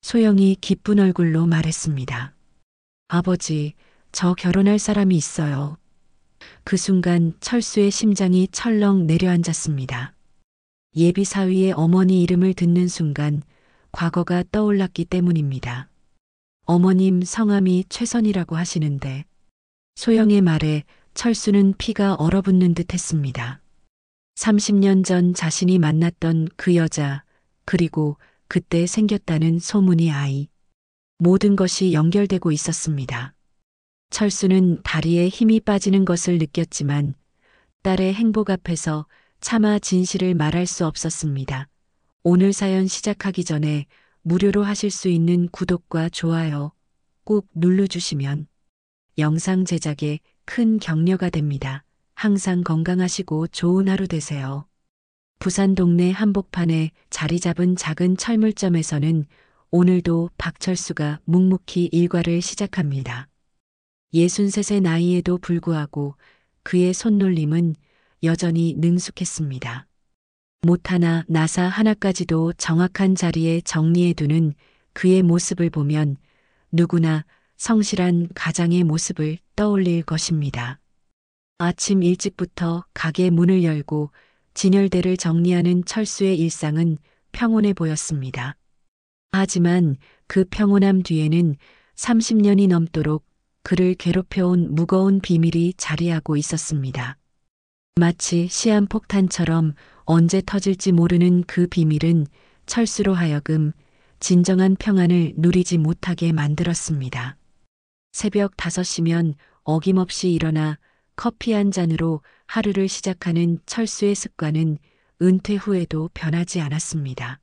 소영이 기쁜 얼굴로 말했습니다. 아버지, 저 결혼할 사람이 있어요. 그 순간 철수의 심장이 철렁 내려앉았습니다. 예비 사위의 어머니 이름을 듣는 순간 과거가 떠올랐기 때문입니다. 어머님 성함이 최선이라고 하시는데 소영의 말에 철수는 피가 얼어붙는 듯 했습니다. 30년 전 자신이 만났던 그 여자, 그리고 그때 생겼다는 소문의 아이. 모든 것이 연결되고 있었습니다. 철수는 다리에 힘이 빠지는 것을 느꼈지만 딸의 행복 앞에서 차마 진실을 말할 수 없었습니다. 오늘 사연 시작하기 전에 무료로 하실 수 있는 구독과 좋아요 꼭 눌러주시면 영상 제작에 큰 격려가 됩니다. 항상 건강하시고 좋은 하루 되세요. 부산 동네 한복판에 자리 잡은 작은 철물점에서는 오늘도 박철수가 묵묵히 일과를 시작합니다. 63의 나이에도 불구하고 그의 손놀림은 여전히 능숙했습니다. 못 하나 나사 하나까지도 정확한 자리에 정리해두는 그의 모습을 보면 누구나 성실한 가장의 모습을 떠올릴 것입니다. 아침 일찍부터 가게 문을 열고 진열대를 정리하는 철수의 일상은 평온해 보였습니다. 하지만 그 평온함 뒤에는 30년이 넘도록 그를 괴롭혀온 무거운 비밀이 자리하고 있었습니다. 마치 시한폭탄처럼 언제 터질지 모르는 그 비밀은 철수로 하여금 진정한 평안을 누리지 못하게 만들었습니다. 새벽 5시면 어김없이 일어나 커피 한 잔으로 하루를 시작하는 철수의 습관은 은퇴 후에도 변하지 않았습니다.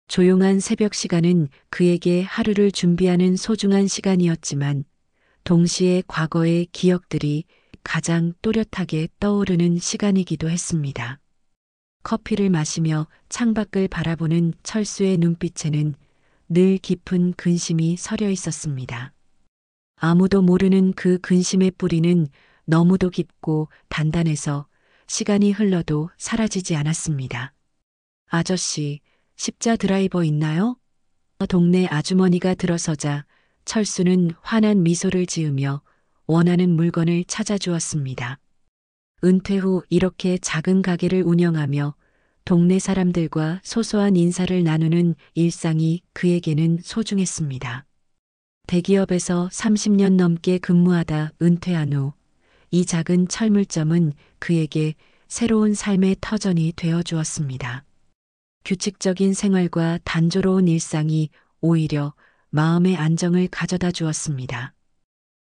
조용한 새벽 시간은 그에게 하루를 준비하는 소중한 시간이었지만 동시에 과거의 기억들이 가장 또렷하게 떠오르는 시간이기도 했습니다. 커피를 마시며 창밖을 바라보는 철수의 눈빛에는 늘 깊은 근심이 서려 있었습니다. 아무도 모르는 그 근심의 뿌리는 너무도 깊고 단단해서 시간이 흘러도 사라지지 않았습니다. 아저씨, 십자 드라이버 있나요? 동네 아주머니가 들어서자 철수는 환한 미소를 지으며 원하는 물건을 찾아주었습니다. 은퇴 후 이렇게 작은 가게를 운영하며 동네 사람들과 소소한 인사를 나누는 일상이 그에게는 소중했습니다. 대기업에서 30년 넘게 근무하다 은퇴한 후 이 작은 철물점은 그에게 새로운 삶의 터전이 되어 주었습니다. 규칙적인 생활과 단조로운 일상이 오히려 마음의 안정을 가져다 주었습니다.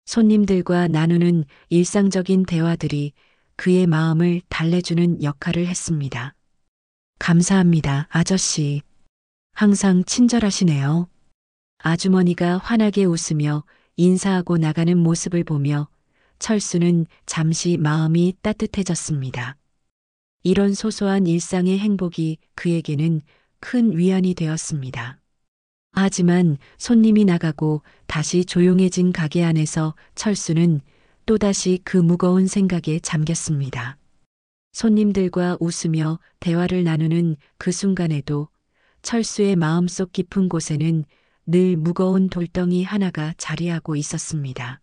손님들과 나누는 일상적인 대화들이 그의 마음을 달래주는 역할을 했습니다. 감사합니다, 아저씨. 항상 친절하시네요. 아주머니가 환하게 웃으며 인사하고 나가는 모습을 보며 철수는 잠시 마음이 따뜻해졌습니다. 이런 소소한 일상의 행복이 그에게는 큰 위안이 되었습니다. 하지만 손님이 나가고 다시 조용해진 가게 안에서 철수는 또다시 그 무거운 생각에 잠겼습니다. 손님들과 웃으며 대화를 나누는 그 순간에도 철수의 마음속 깊은 곳에는 늘 무거운 돌덩이 하나가 자리하고 있었습니다.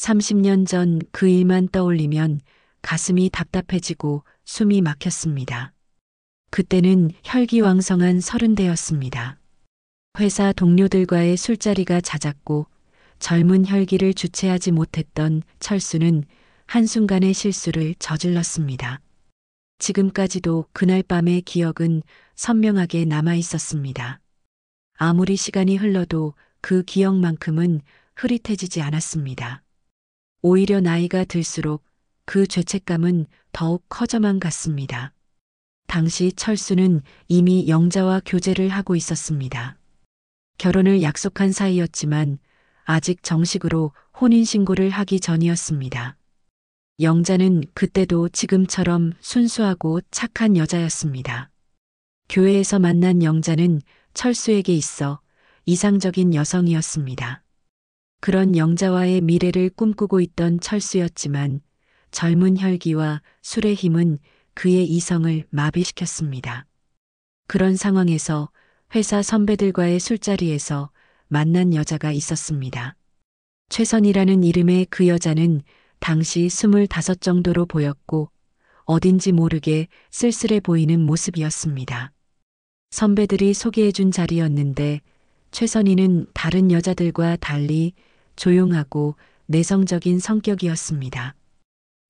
30년 전 그 일만 떠올리면 가슴이 답답해지고 숨이 막혔습니다. 그때는 혈기왕성한 30대였습니다. 회사 동료들과의 술자리가 잦았고 젊은 혈기를 주체하지 못했던 철수는 한순간의 실수를 저질렀습니다. 지금까지도 그날 밤의 기억은 선명하게 남아 있었습니다. 아무리 시간이 흘러도 그 기억만큼은 흐릿해지지 않았습니다. 오히려 나이가 들수록 그 죄책감은 더욱 커져만 갔습니다. 당시 철수는 이미 영자와 교제를 하고 있었습니다. 결혼을 약속한 사이였지만 아직 정식으로 혼인신고를 하기 전이었습니다. 영자는 그때도 지금처럼 순수하고 착한 여자였습니다. 교회에서 만난 영자는 철수에게 있어 이상적인 여성이었습니다. 그런 영자와의 미래를 꿈꾸고 있던 철수였지만 젊은 혈기와 술의 힘은 그의 이성을 마비시켰습니다. 그런 상황에서 회사 선배들과의 술자리에서 만난 여자가 있었습니다. 최선이라는 이름의 그 여자는 당시 25 정도로 보였고 어딘지 모르게 쓸쓸해 보이는 모습이었습니다. 선배들이 소개해준 자리였는데 최선희는 다른 여자들과 달리 조용하고 내성적인 성격이었습니다.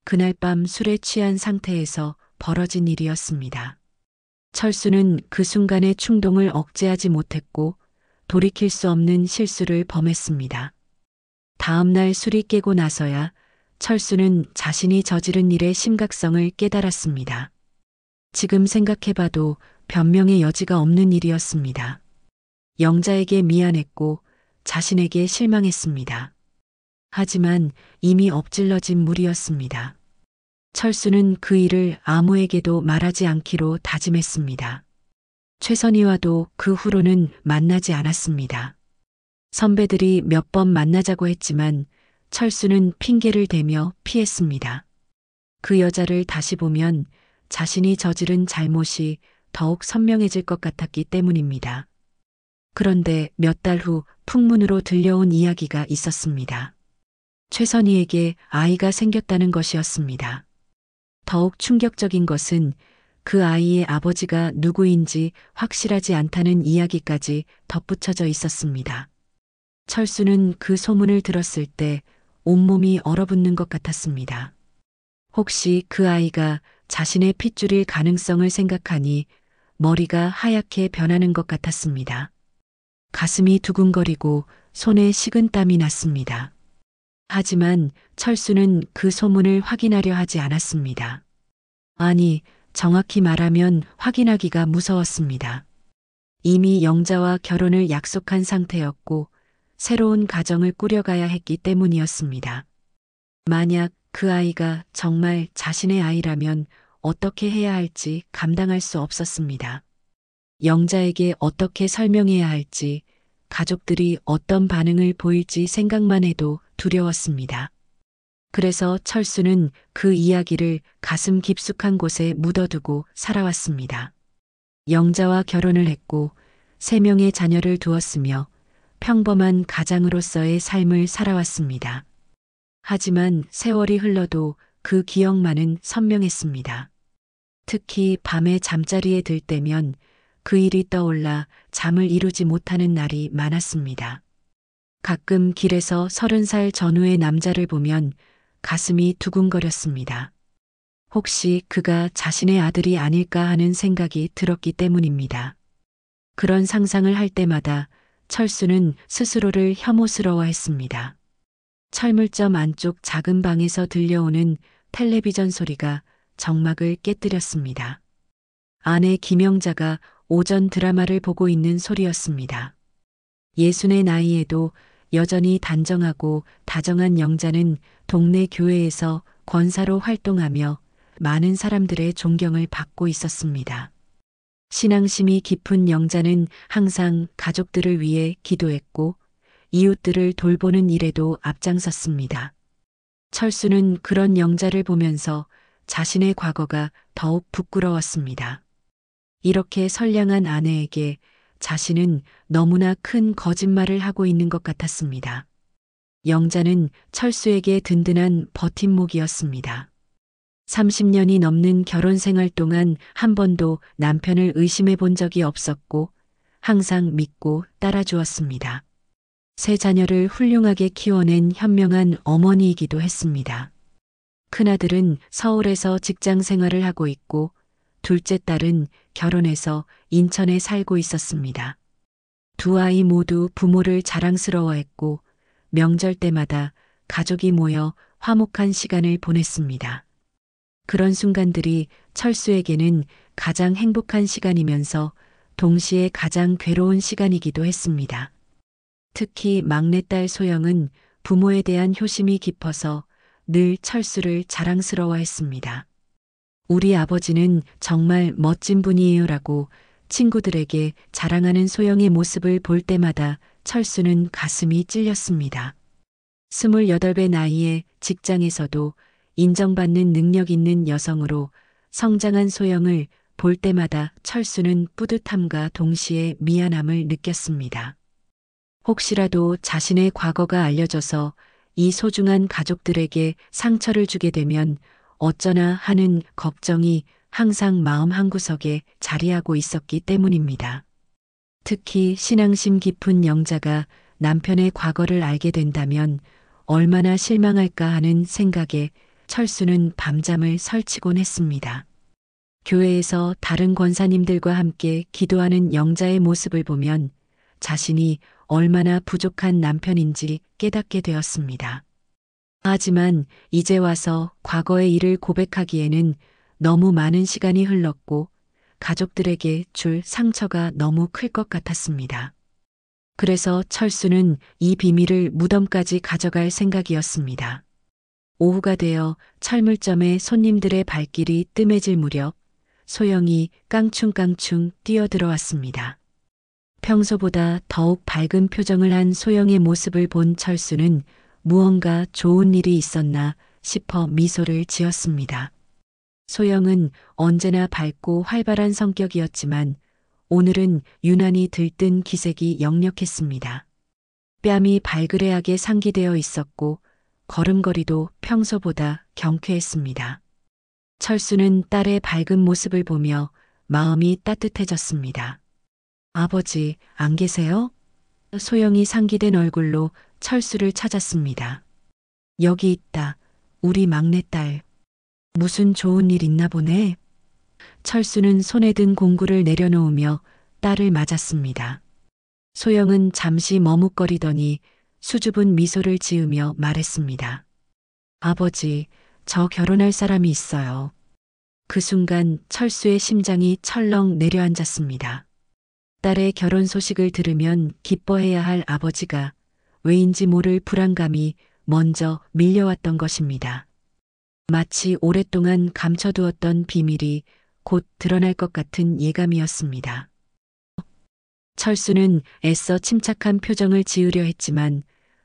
그날 밤 술에 취한 상태에서 벌어진 일이었습니다. 철수는 그 순간의 충동을 억제하지 못했고 돌이킬 수 없는 실수를 범했습니다. 다음 날 술이 깨고 나서야 철수는 자신이 저지른 일의 심각성을 깨달았습니다. 지금 생각해봐도 변명의 여지가 없는 일이었습니다. 영자에게 미안했고 자신에게 실망했습니다. 하지만 이미 엎질러진 물이었습니다. 철수는 그 일을 아무에게도 말하지 않기로 다짐했습니다. 최선희와도 그 후로는 만나지 않았습니다. 선배들이 몇 번 만나자고 했지만 철수는 핑계를 대며 피했습니다. 그 여자를 다시 보면 자신이 저지른 잘못이 더욱 선명해질 것 같았기 때문입니다. 그런데 몇 달 후 풍문으로 들려온 이야기가 있었습니다. 최선희에게 아이가 생겼다는 것이었습니다. 더욱 충격적인 것은 그 아이의 아버지가 누구인지 확실하지 않다는 이야기까지 덧붙여져 있었습니다. 철수는 그 소문을 들었을 때 온몸이 얼어붙는 것 같았습니다. 혹시 그 아이가 자신의 핏줄일 가능성을 생각하니 머리가 하얗게 변하는 것 같았습니다. 가슴이 두근거리고 손에 식은땀이 났습니다. 하지만 철수는 그 소문을 확인하려 하지 않았습니다. 아니, 정확히 말하면 확인하기가 무서웠습니다. 이미 영자와 결혼을 약속한 상태였고 새로운 가정을 꾸려가야 했기 때문이었습니다. 만약 그 아이가 정말 자신의 아이라면 어떻게 해야 할지 감당할 수 없었습니다. 영자에게 어떻게 설명해야 할지, 가족들이 어떤 반응을 보일지 생각만 해도 두려웠습니다. 그래서 철수는 그 이야기를 가슴 깊숙한 곳에 묻어두고 살아왔습니다. 영자와 결혼을 했고 3명의 자녀를 두었으며 평범한 가장으로서의 삶을 살아왔습니다. 하지만 세월이 흘러도 그 기억만은 선명했습니다. 특히 밤에 잠자리에 들 때면 그 일이 떠올라 잠을 이루지 못하는 날이 많았습니다. 가끔 길에서 30살 전후의 남자를 보면 가슴이 두근거렸습니다. 혹시 그가 자신의 아들이 아닐까 하는 생각이 들었기 때문입니다. 그런 상상을 할 때마다 철수는 스스로를 혐오스러워했습니다. 철물점 안쪽 작은 방에서 들려오는 텔레비전 소리가 정막을 깨뜨렸습니다. 아내 김영자가 오전 드라마를 보고 있는 소리였습니다. 60의 나이에도 여전히 단정하고 다정한 영자는 동네 교회에서 권사로 활동하며 많은 사람들의 존경을 받고 있었습니다. 신앙심이 깊은 영자는 항상 가족들을 위해 기도했고 이웃들을 돌보는 일에도 앞장섰습니다. 철수는 그런 영자를 보면서 자신의 과거가 더욱 부끄러웠습니다. 이렇게 선량한 아내에게 자신은 너무나 큰 거짓말을 하고 있는 것 같았습니다. 영자는 철수에게 든든한 버팀목이었습니다. 30년이 넘는 결혼 생활 동안 한 번도 남편을 의심해 본 적이 없었고 항상 믿고 따라주었습니다. 3 자녀를 훌륭하게 키워낸 현명한 어머니이기도 했습니다. 큰아들은 서울에서 직장 생활을 하고 있고 둘째 딸은 결혼해서 인천에 살고 있었습니다. 2 아이 모두 부모를 자랑스러워했고 명절 때마다 가족이 모여 화목한 시간을 보냈습니다. 그런 순간들이 철수에게는 가장 행복한 시간이면서 동시에 가장 괴로운 시간이기도 했습니다. 특히 막내딸 소영은 부모에 대한 효심이 깊어서 늘 철수를 자랑스러워했습니다. 우리 아버지는 정말 멋진 분이에요라고 친구들에게 자랑하는 소영의 모습을 볼 때마다 철수는 가슴이 찔렸습니다. 28의 나이에 직장에서도 인정받는 능력 있는 여성으로 성장한 소영을 볼 때마다 철수는 뿌듯함과 동시에 미안함을 느꼈습니다. 혹시라도 자신의 과거가 알려져서 이 소중한 가족들에게 상처를 주게 되면 어쩌나 하는 걱정이 항상 마음 한구석에 자리하고 있었기 때문입니다. 특히 신앙심 깊은 영자가 남편의 과거를 알게 된다면 얼마나 실망할까 하는 생각에 철수는 밤잠을 설치곤 했습니다. 교회에서 다른 권사님들과 함께 기도하는 영자의 모습을 보면 자신이 얼마나 부족한 남편인지 깨닫게 되었습니다. 하지만 이제 와서 과거의 일을 고백하기에는 너무 많은 시간이 흘렀고 가족들에게 줄 상처가 너무 클 것 같았습니다. 그래서 철수는 이 비밀을 무덤까지 가져갈 생각이었습니다. 오후가 되어 철물점에 손님들의 발길이 뜸해질 무렵 소영이 깡충깡충 뛰어들어왔습니다. 평소보다 더욱 밝은 표정을 한 소영의 모습을 본 철수는 무언가 좋은 일이 있었나 싶어 미소를 지었습니다. 소영은 언제나 밝고 활발한 성격이었지만 오늘은 유난히 들뜬 기색이 역력했습니다. 뺨이 발그레하게 상기되어 있었고 걸음걸이도 평소보다 경쾌했습니다. 철수는 딸의 밝은 모습을 보며 마음이 따뜻해졌습니다. 아버지, 안 계세요? 소영이 상기된 얼굴로 철수를 찾았습니다. 여기 있다. 우리 막내딸. 무슨 좋은 일 있나 보네. 철수는 손에 든 공구를 내려놓으며 딸을 맞았습니다. 소영은 잠시 머뭇거리더니 수줍은 미소를 지으며 말했습니다. 아버지, 저 결혼할 사람이 있어요. 그 순간 철수의 심장이 철렁 내려앉았습니다. 딸의 결혼 소식을 들으면 기뻐해야 할 아버지가 왜인지 모를 불안감이 먼저 밀려왔던 것입니다. 마치 오랫동안 감춰두었던 비밀이 곧 드러날 것 같은 예감이었습니다. 철수는 애써 침착한 표정을 지으려 했지만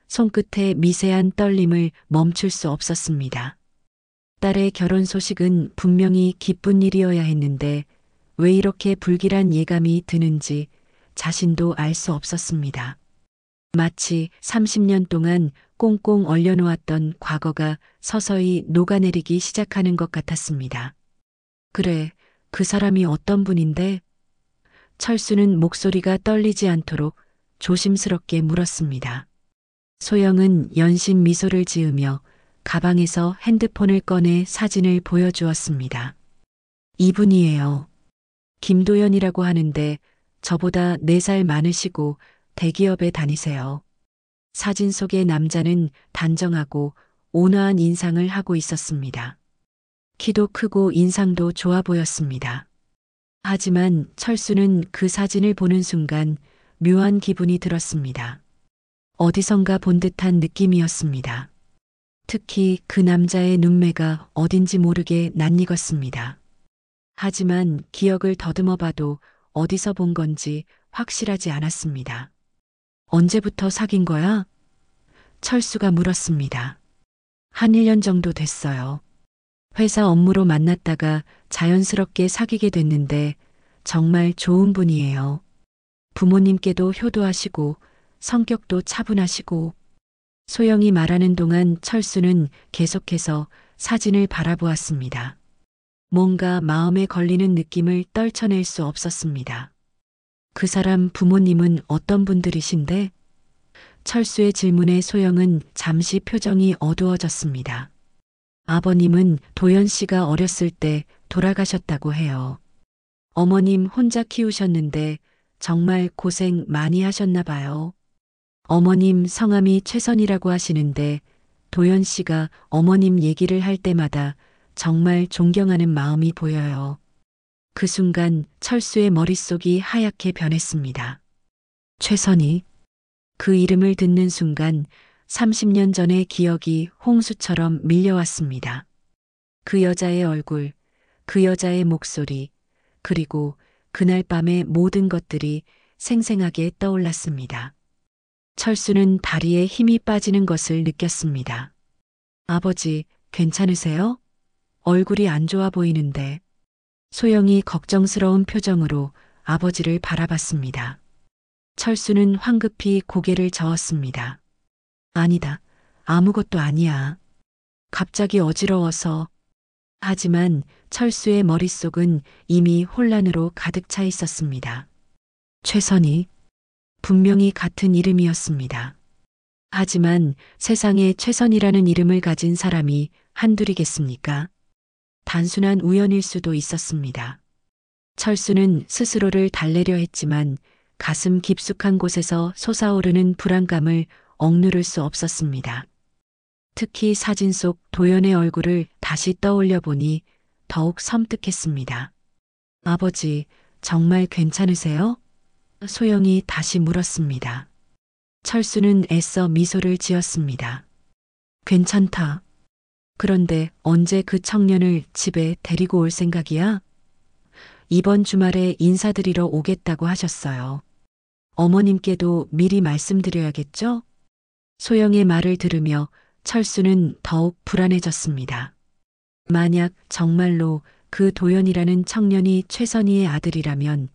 손끝에 미세한 떨림을 멈출 수 없었습니다. 딸의 결혼 소식은 분명히 기쁜 일이어야 했는데 왜 이렇게 불길한 예감이 드는지 자신도 알 수 없었습니다. 마치 30년 동안 꽁꽁 얼려놓았던 과거가 서서히 녹아내리기 시작하는 것 같았습니다. 그래, 그 사람이 어떤 분인데? 철수는 목소리가 떨리지 않도록 조심스럽게 물었습니다. 소영은 연신 미소를 지으며 가방에서 핸드폰을 꺼내 사진을 보여주었습니다. 이분이에요. 김도연이라고 하는데 저보다 4살 많으시고 대기업에 다니세요. 사진 속의 남자는 단정하고 온화한 인상을 하고 있었습니다. 키도 크고 인상도 좋아 보였습니다. 하지만 철수는 그 사진을 보는 순간 묘한 기분이 들었습니다. 어디선가 본 듯한 느낌이었습니다. 특히 그 남자의 눈매가 어딘지 모르게 낯익었습니다. 하지만 기억을 더듬어 봐도 어디서 본 건지 확실하지 않았습니다. 언제부터 사귄 거야? 철수가 물었습니다. 한 1년 정도 됐어요. 회사 업무로 만났다가 자연스럽게 사귀게 됐는데 정말 좋은 분이에요. 부모님께도 효도하시고 성격도 차분하시고. 소영이 말하는 동안 철수는 계속해서 사진을 바라보았습니다. 뭔가 마음에 걸리는 느낌을 떨쳐낼 수 없었습니다. 그 사람 부모님은 어떤 분들이신데? 철수의 질문에 소영은 잠시 표정이 어두워졌습니다. 아버님은 도연 씨가 어렸을 때 돌아가셨다고 해요. 어머님 혼자 키우셨는데 정말 고생 많이 하셨나 봐요. 어머님 성함이 최선이라고 하시는데 도연 씨가 어머님 얘기를 할 때마다 정말 존경하는 마음이 보여요. 그 순간 철수의 머릿속이 하얗게 변했습니다. 최선희. 그 이름을 듣는 순간 30년 전의 기억이 홍수처럼 밀려왔습니다. 그 여자의 얼굴, 그 여자의 목소리, 그리고 그날 밤의 모든 것들이 생생하게 떠올랐습니다. 철수는 다리에 힘이 빠지는 것을 느꼈습니다. 아버지, 괜찮으세요? 얼굴이 안 좋아 보이는데. 소영이 걱정스러운 표정으로 아버지를 바라봤습니다. 철수는 황급히 고개를 저었습니다. 아니다. 아무것도 아니야. 갑자기 어지러워서. 하지만 철수의 머릿속은 이미 혼란으로 가득 차 있었습니다. 최선희. 분명히 같은 이름이었습니다. 하지만 세상에 최선이라는 이름을 가진 사람이 한둘이겠습니까? 단순한 우연일 수도 있었습니다. 철수는 스스로를 달래려 했지만 가슴 깊숙한 곳에서 솟아오르는 불안감을 억누를 수 없었습니다. 특히 사진 속 도연의 얼굴을 다시 떠올려 보니 더욱 섬뜩했습니다. 아버지, 정말 괜찮으세요? 소영이 다시 물었습니다. 철수는 애써 미소를 지었습니다. 괜찮다. 그런데 언제 그 청년을 집에 데리고 올 생각이야? 이번 주말에 인사드리러 오겠다고 하셨어요. 어머님께도 미리 말씀드려야겠죠? 소영의 말을 들으며 철수는 더욱 불안해졌습니다. 만약 정말로 그 도연이라는 청년이 최선희의 아들이라면,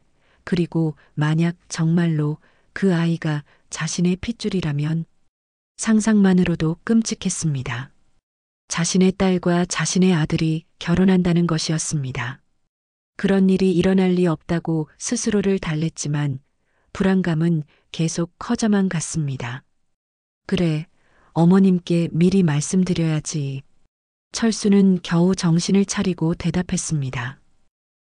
그리고 만약 정말로 그 아이가 자신의 핏줄이라면, 상상만으로도 끔찍했습니다. 자신의 딸과 자신의 아들이 결혼한다는 것이었습니다. 그런 일이 일어날 리 없다고 스스로를 달랬지만 불안감은 계속 커져만 갔습니다. 그래, 어머님께 미리 말씀드려야지. 철수는 겨우 정신을 차리고 대답했습니다.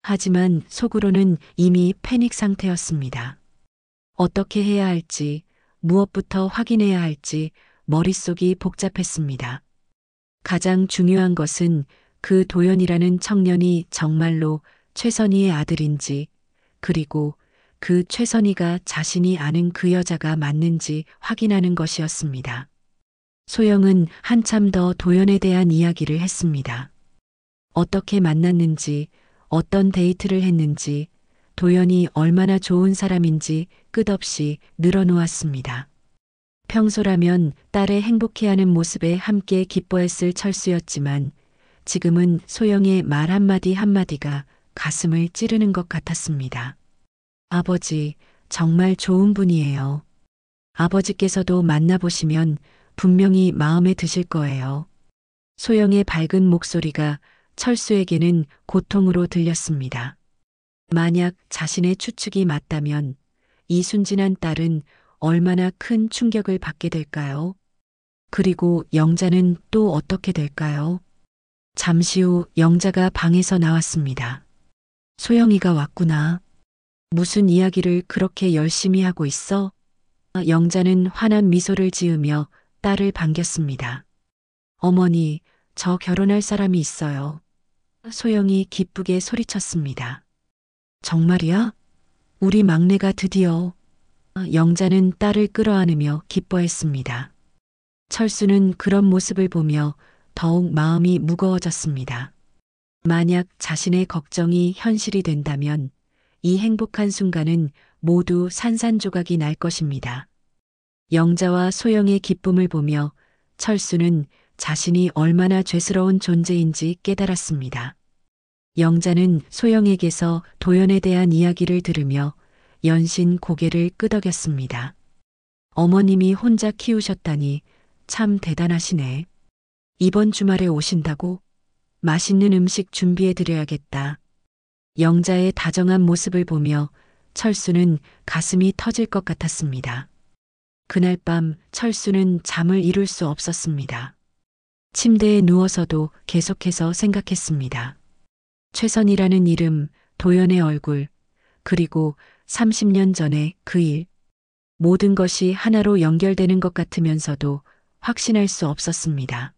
하지만 속으로는 이미 패닉 상태였습니다. 어떻게 해야 할지, 무엇부터 확인해야 할지 머릿속이 복잡했습니다. 가장 중요한 것은 그 도연이라는 청년이 정말로 최선희의 아들인지, 그리고 그 최선희가 자신이 아는 그 여자가 맞는지 확인하는 것이었습니다. 소영은 한참 더 도연에 대한 이야기를 했습니다. 어떻게 만났는지, 어떤 데이트를 했는지, 도연이 얼마나 좋은 사람인지 끝없이 늘어놓았습니다. 평소라면 딸의 행복해하는 모습에 함께 기뻐했을 철수였지만 지금은 소영의 말 한마디 한마디가 가슴을 찌르는 것 같았습니다. 아버지, 정말 좋은 분이에요. 아버지께서도 만나보시면 분명히 마음에 드실 거예요. 소영의 밝은 목소리가 철수에게는 고통으로 들렸습니다. 만약 자신의 추측이 맞다면 이 순진한 딸은 얼마나 큰 충격을 받게 될까요? 그리고 영자는 또 어떻게 될까요? 잠시 후 영자가 방에서 나왔습니다. 소영이가 왔구나. 무슨 이야기를 그렇게 열심히 하고 있어? 영자는 환한 미소를 지으며 딸을 반겼습니다. 어머니, 저 결혼할 사람이 있어요. 소영이 기쁘게 소리쳤습니다. 정말이야? 우리 막내가 드디어. 영자는 딸을 끌어안으며 기뻐했습니다. 철수는 그런 모습을 보며 더욱 마음이 무거워졌습니다. 만약 자신의 걱정이 현실이 된다면 이 행복한 순간은 모두 산산조각이 날 것입니다. 영자와 소영의 기쁨을 보며 철수는 자신이 얼마나 죄스러운 존재인지 깨달았습니다. 영자는 소영에게서 도연에 대한 이야기를 들으며 연신 고개를 끄덕였습니다. 어머님이 혼자 키우셨다니 참 대단하시네. 이번 주말에 오신다고? 맛있는 음식 준비해 드려야겠다. 영자의 다정한 모습을 보며 철수는 가슴이 터질 것 같았습니다. 그날 밤 철수는 잠을 이룰 수 없었습니다. 침대에 누워서도 계속해서 생각했습니다. 최선이라는 이름, 도연의 얼굴, 그리고 30년 전의 그 일. 모든 것이 하나로 연결되는 것 같으면서도 확신할 수 없었습니다.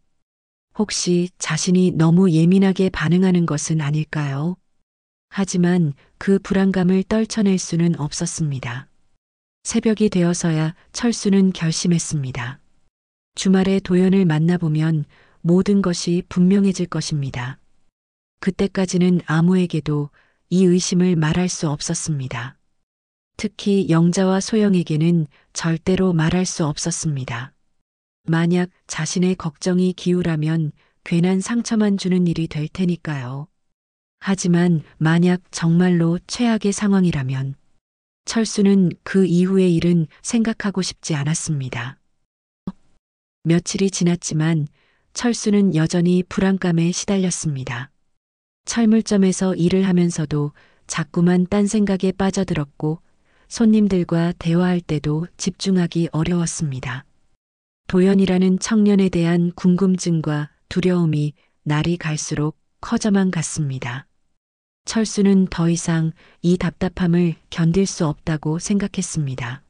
혹시 자신이 너무 예민하게 반응하는 것은 아닐까요? 하지만 그 불안감을 떨쳐낼 수는 없었습니다. 새벽이 되어서야 철수는 결심했습니다. 주말에 도연을 만나보면 모든 것이 분명해질 것입니다. 그때까지는 아무에게도 이 의심을 말할 수 없었습니다. 특히 영자와 소영에게는 절대로 말할 수 없었습니다. 만약 자신의 걱정이 기우라면 괜한 상처만 주는 일이 될 테니까요. 하지만 만약 정말로 최악의 상황이라면 철수는 그 이후의 일은 생각하고 싶지 않았습니다. 며칠이 지났지만 철수는 여전히 불안감에 시달렸습니다. 철물점에서 일을 하면서도 자꾸만 딴 생각에 빠져들었고 손님들과 대화할 때도 집중하기 어려웠습니다. 도연이라는 청년에 대한 궁금증과 두려움이 날이 갈수록 커져만 갔습니다. 철수는 더 이상 이 답답함을 견딜 수 없다고 생각했습니다.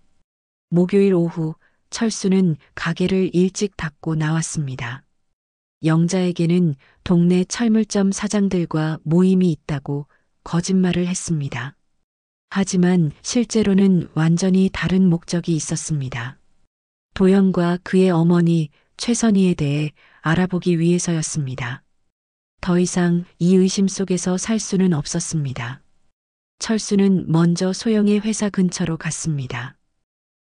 목요일 오후 철수는 가게를 일찍 닫고 나왔습니다. 영자에게는 동네 철물점 사장들과 모임이 있다고 거짓말을 했습니다. 하지만 실제로는 완전히 다른 목적이 있었습니다. 도연과 그의 어머니 최선희에 대해 알아보기 위해서였습니다. 더 이상 이 의심 속에서 살 수는 없었습니다. 철수는 먼저 소영의 회사 근처로 갔습니다.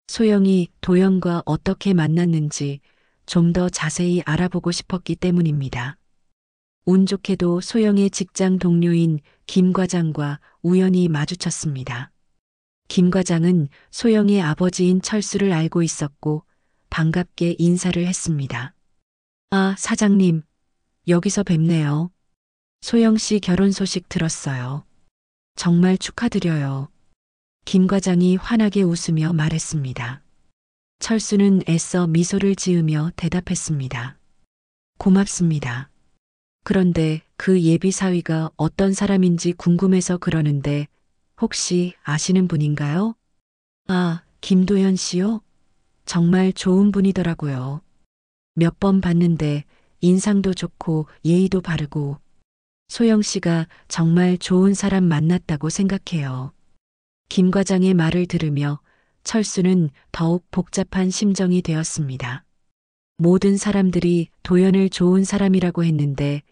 소영이 도연과 어떻게 만났는지 좀 더 자세히 알아보고 싶었기 때문입니다. 운 좋게도 소영의 직장 동료인 김 과장과 우연히 마주쳤습니다. 김 과장은 소영의 아버지인 철수를 알고 있었고 반갑게 인사를 했습니다. 아, 사장님, 여기서 뵙네요. 소영 씨 결혼 소식 들었어요. 정말 축하드려요. 김 과장이 환하게 웃으며 말했습니다. 철수는 애써 미소를 지으며 대답했습니다. 고맙습니다. 그런데 그 예비 사위가 어떤 사람인지 궁금해서 그러는데 혹시 아시는 분인가요? 아, 김도연 씨요? 정말 좋은 분이더라고요. 몇 번 봤는데 인상도 좋고 예의도 바르고 소영 씨가 정말 좋은 사람 만났다고 생각해요. 김 과장의 말을 들으며 철수는 더욱 복잡한 심정이 되었습니다. 모든 사람들이 도연을 좋은 사람이라고 했는데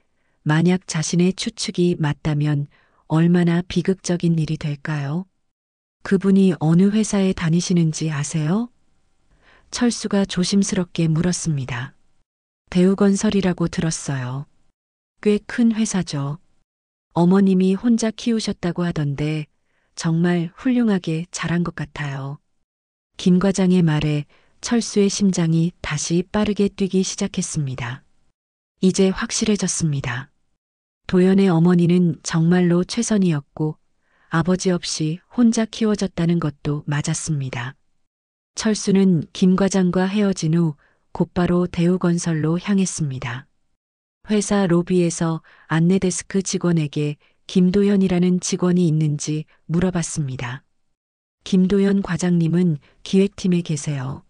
만약 자신의 추측이 맞다면 얼마나 비극적인 일이 될까요? 그분이 어느 회사에 다니시는지 아세요? 철수가 조심스럽게 물었습니다. 대우건설이라고 들었어요. 꽤 큰 회사죠. 어머님이 혼자 키우셨다고 하던데 정말 훌륭하게 잘한 것 같아요. 김 과장의 말에 철수의 심장이 다시 빠르게 뛰기 시작했습니다. 이제 확실해졌습니다. 도연의 어머니는 정말로 최선이었고 아버지 없이 혼자 키워졌다는 것도 맞았습니다. 철수는 김 과장과 헤어진 후 곧바로 대우건설로 향했습니다. 회사 로비에서 안내데스크 직원에게 김도연이라는 직원이 있는지 물어봤습니다. 김도연 과장님은 기획팀에 계세요.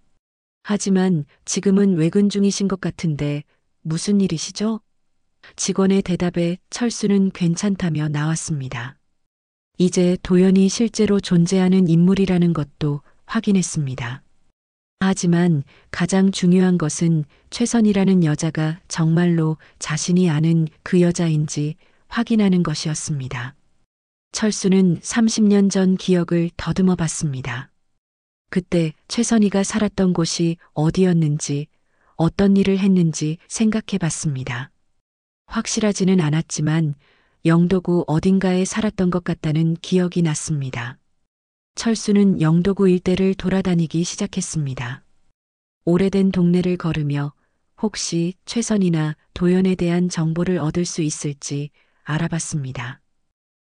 하지만 지금은 외근 중이신 것 같은데 무슨 일이시죠? 직원의 대답에 철수는 괜찮다며 나왔습니다. 이제 도연이 실제로 존재하는 인물이라는 것도 확인했습니다. 하지만 가장 중요한 것은 최선이라는 여자가 정말로 자신이 아는 그 여자인지 확인하는 것이었습니다. 철수는 30년 전 기억을 더듬어 봤습니다. 그때 최선희가 살았던 곳이 어디였는지, 어떤 일을 했는지 생각해 봤습니다. 확실하지는 않았지만 영도구 어딘가에 살았던 것 같다는 기억이 났습니다. 철수는 영도구 일대를 돌아다니기 시작했습니다. 오래된 동네를 걸으며 혹시 최선이나 도연에 대한 정보를 얻을 수 있을지 알아봤습니다.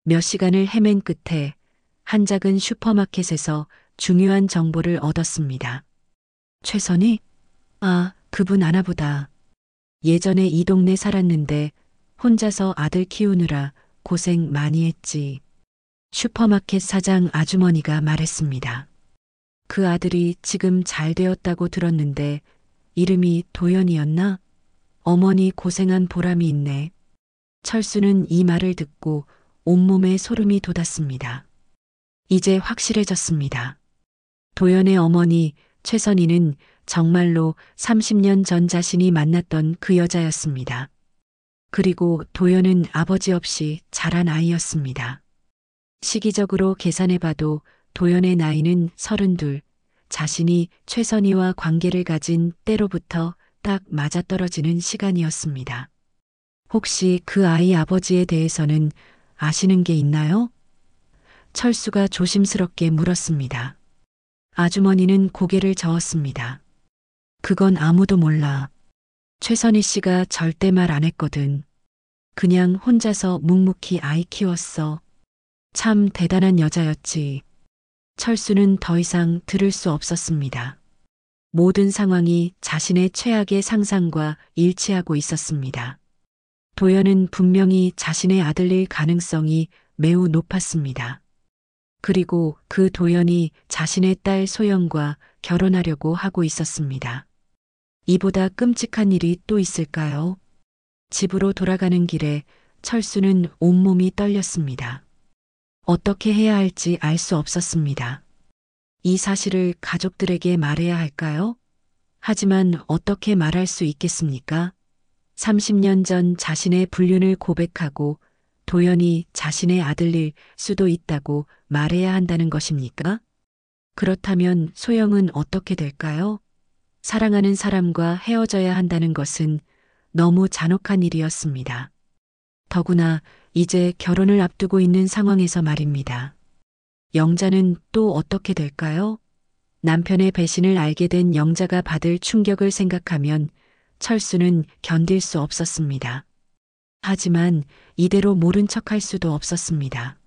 몇 시간을 헤맨 끝에 한 작은 슈퍼마켓에서 중요한 정보를 얻었습니다. 최선희? 아, 그분 아나보다. 예전에 이 동네 살았는데 혼자서 아들 키우느라 고생 많이 했지. 슈퍼마켓 사장 아주머니가 말했습니다. 그 아들이 지금 잘 되었다고 들었는데 이름이 도연이었나? 어머니 고생한 보람이 있네. 철수는 이 말을 듣고 온몸에 소름이 돋았습니다. 이제 확실해졌습니다. 도연의 어머니 최선희는 정말로 30년 전 자신이 만났던 그 여자였습니다. 그리고 도연은 아버지 없이 자란 아이였습니다. 시기적으로 계산해봐도 도연의 나이는 32, 자신이 최선희와 관계를 가진 때로부터 딱 맞아떨어지는 시간이었습니다. 혹시 그 아이 아버지에 대해서는 아시는 게 있나요? 철수가 조심스럽게 물었습니다. 아주머니는 고개를 저었습니다. 그건 아무도 몰라. 최선희 씨가 절대 말 안 했거든. 그냥 혼자서 묵묵히 아이 키웠어. 참 대단한 여자였지. 철수는 더 이상 들을 수 없었습니다. 모든 상황이 자신의 최악의 상상과 일치하고 있었습니다. 도연은 분명히 자신의 아들일 가능성이 매우 높았습니다. 그리고 그 도연이 자신의 딸 소영과 결혼하려고 하고 있었습니다. 이보다 끔찍한 일이 또 있을까요? 집으로 돌아가는 길에 철수는 온몸이 떨렸습니다. 어떻게 해야 할지 알 수 없었습니다. 이 사실을 가족들에게 말해야 할까요? 하지만 어떻게 말할 수 있겠습니까? 30년 전 자신의 불륜을 고백하고 도연이 자신의 아들일 수도 있다고 말해야 한다는 것입니까? 그렇다면 소영은 어떻게 될까요? 사랑하는 사람과 헤어져야 한다는 것은 너무 잔혹한 일이었습니다. 더구나 이제 결혼을 앞두고 있는 상황에서 말입니다. 영자는 또 어떻게 될까요? 남편의 배신을 알게 된 영자가 받을 충격을 생각하면 철수는 견딜 수 없었습니다. 하지만 이대로 모른 척할 수도 없었습니다.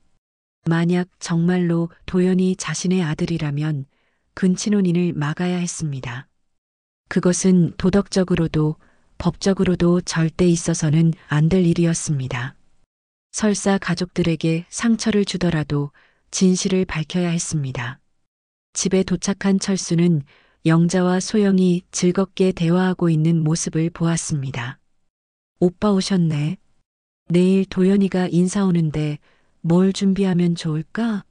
만약 정말로 도연이 자신의 아들이라면 근친혼인을 막아야 했습니다. 그것은 도덕적으로도 법적으로도 절대 있어서는 안 될 일이었습니다. 설사 가족들에게 상처를 주더라도 진실을 밝혀야 했습니다. 집에 도착한 철수는 영자와 소영이 즐겁게 대화하고 있는 모습을 보았습니다. 오빠 오셨네. 내일 도연이가 인사 오는데 뭘 준비하면 좋을까?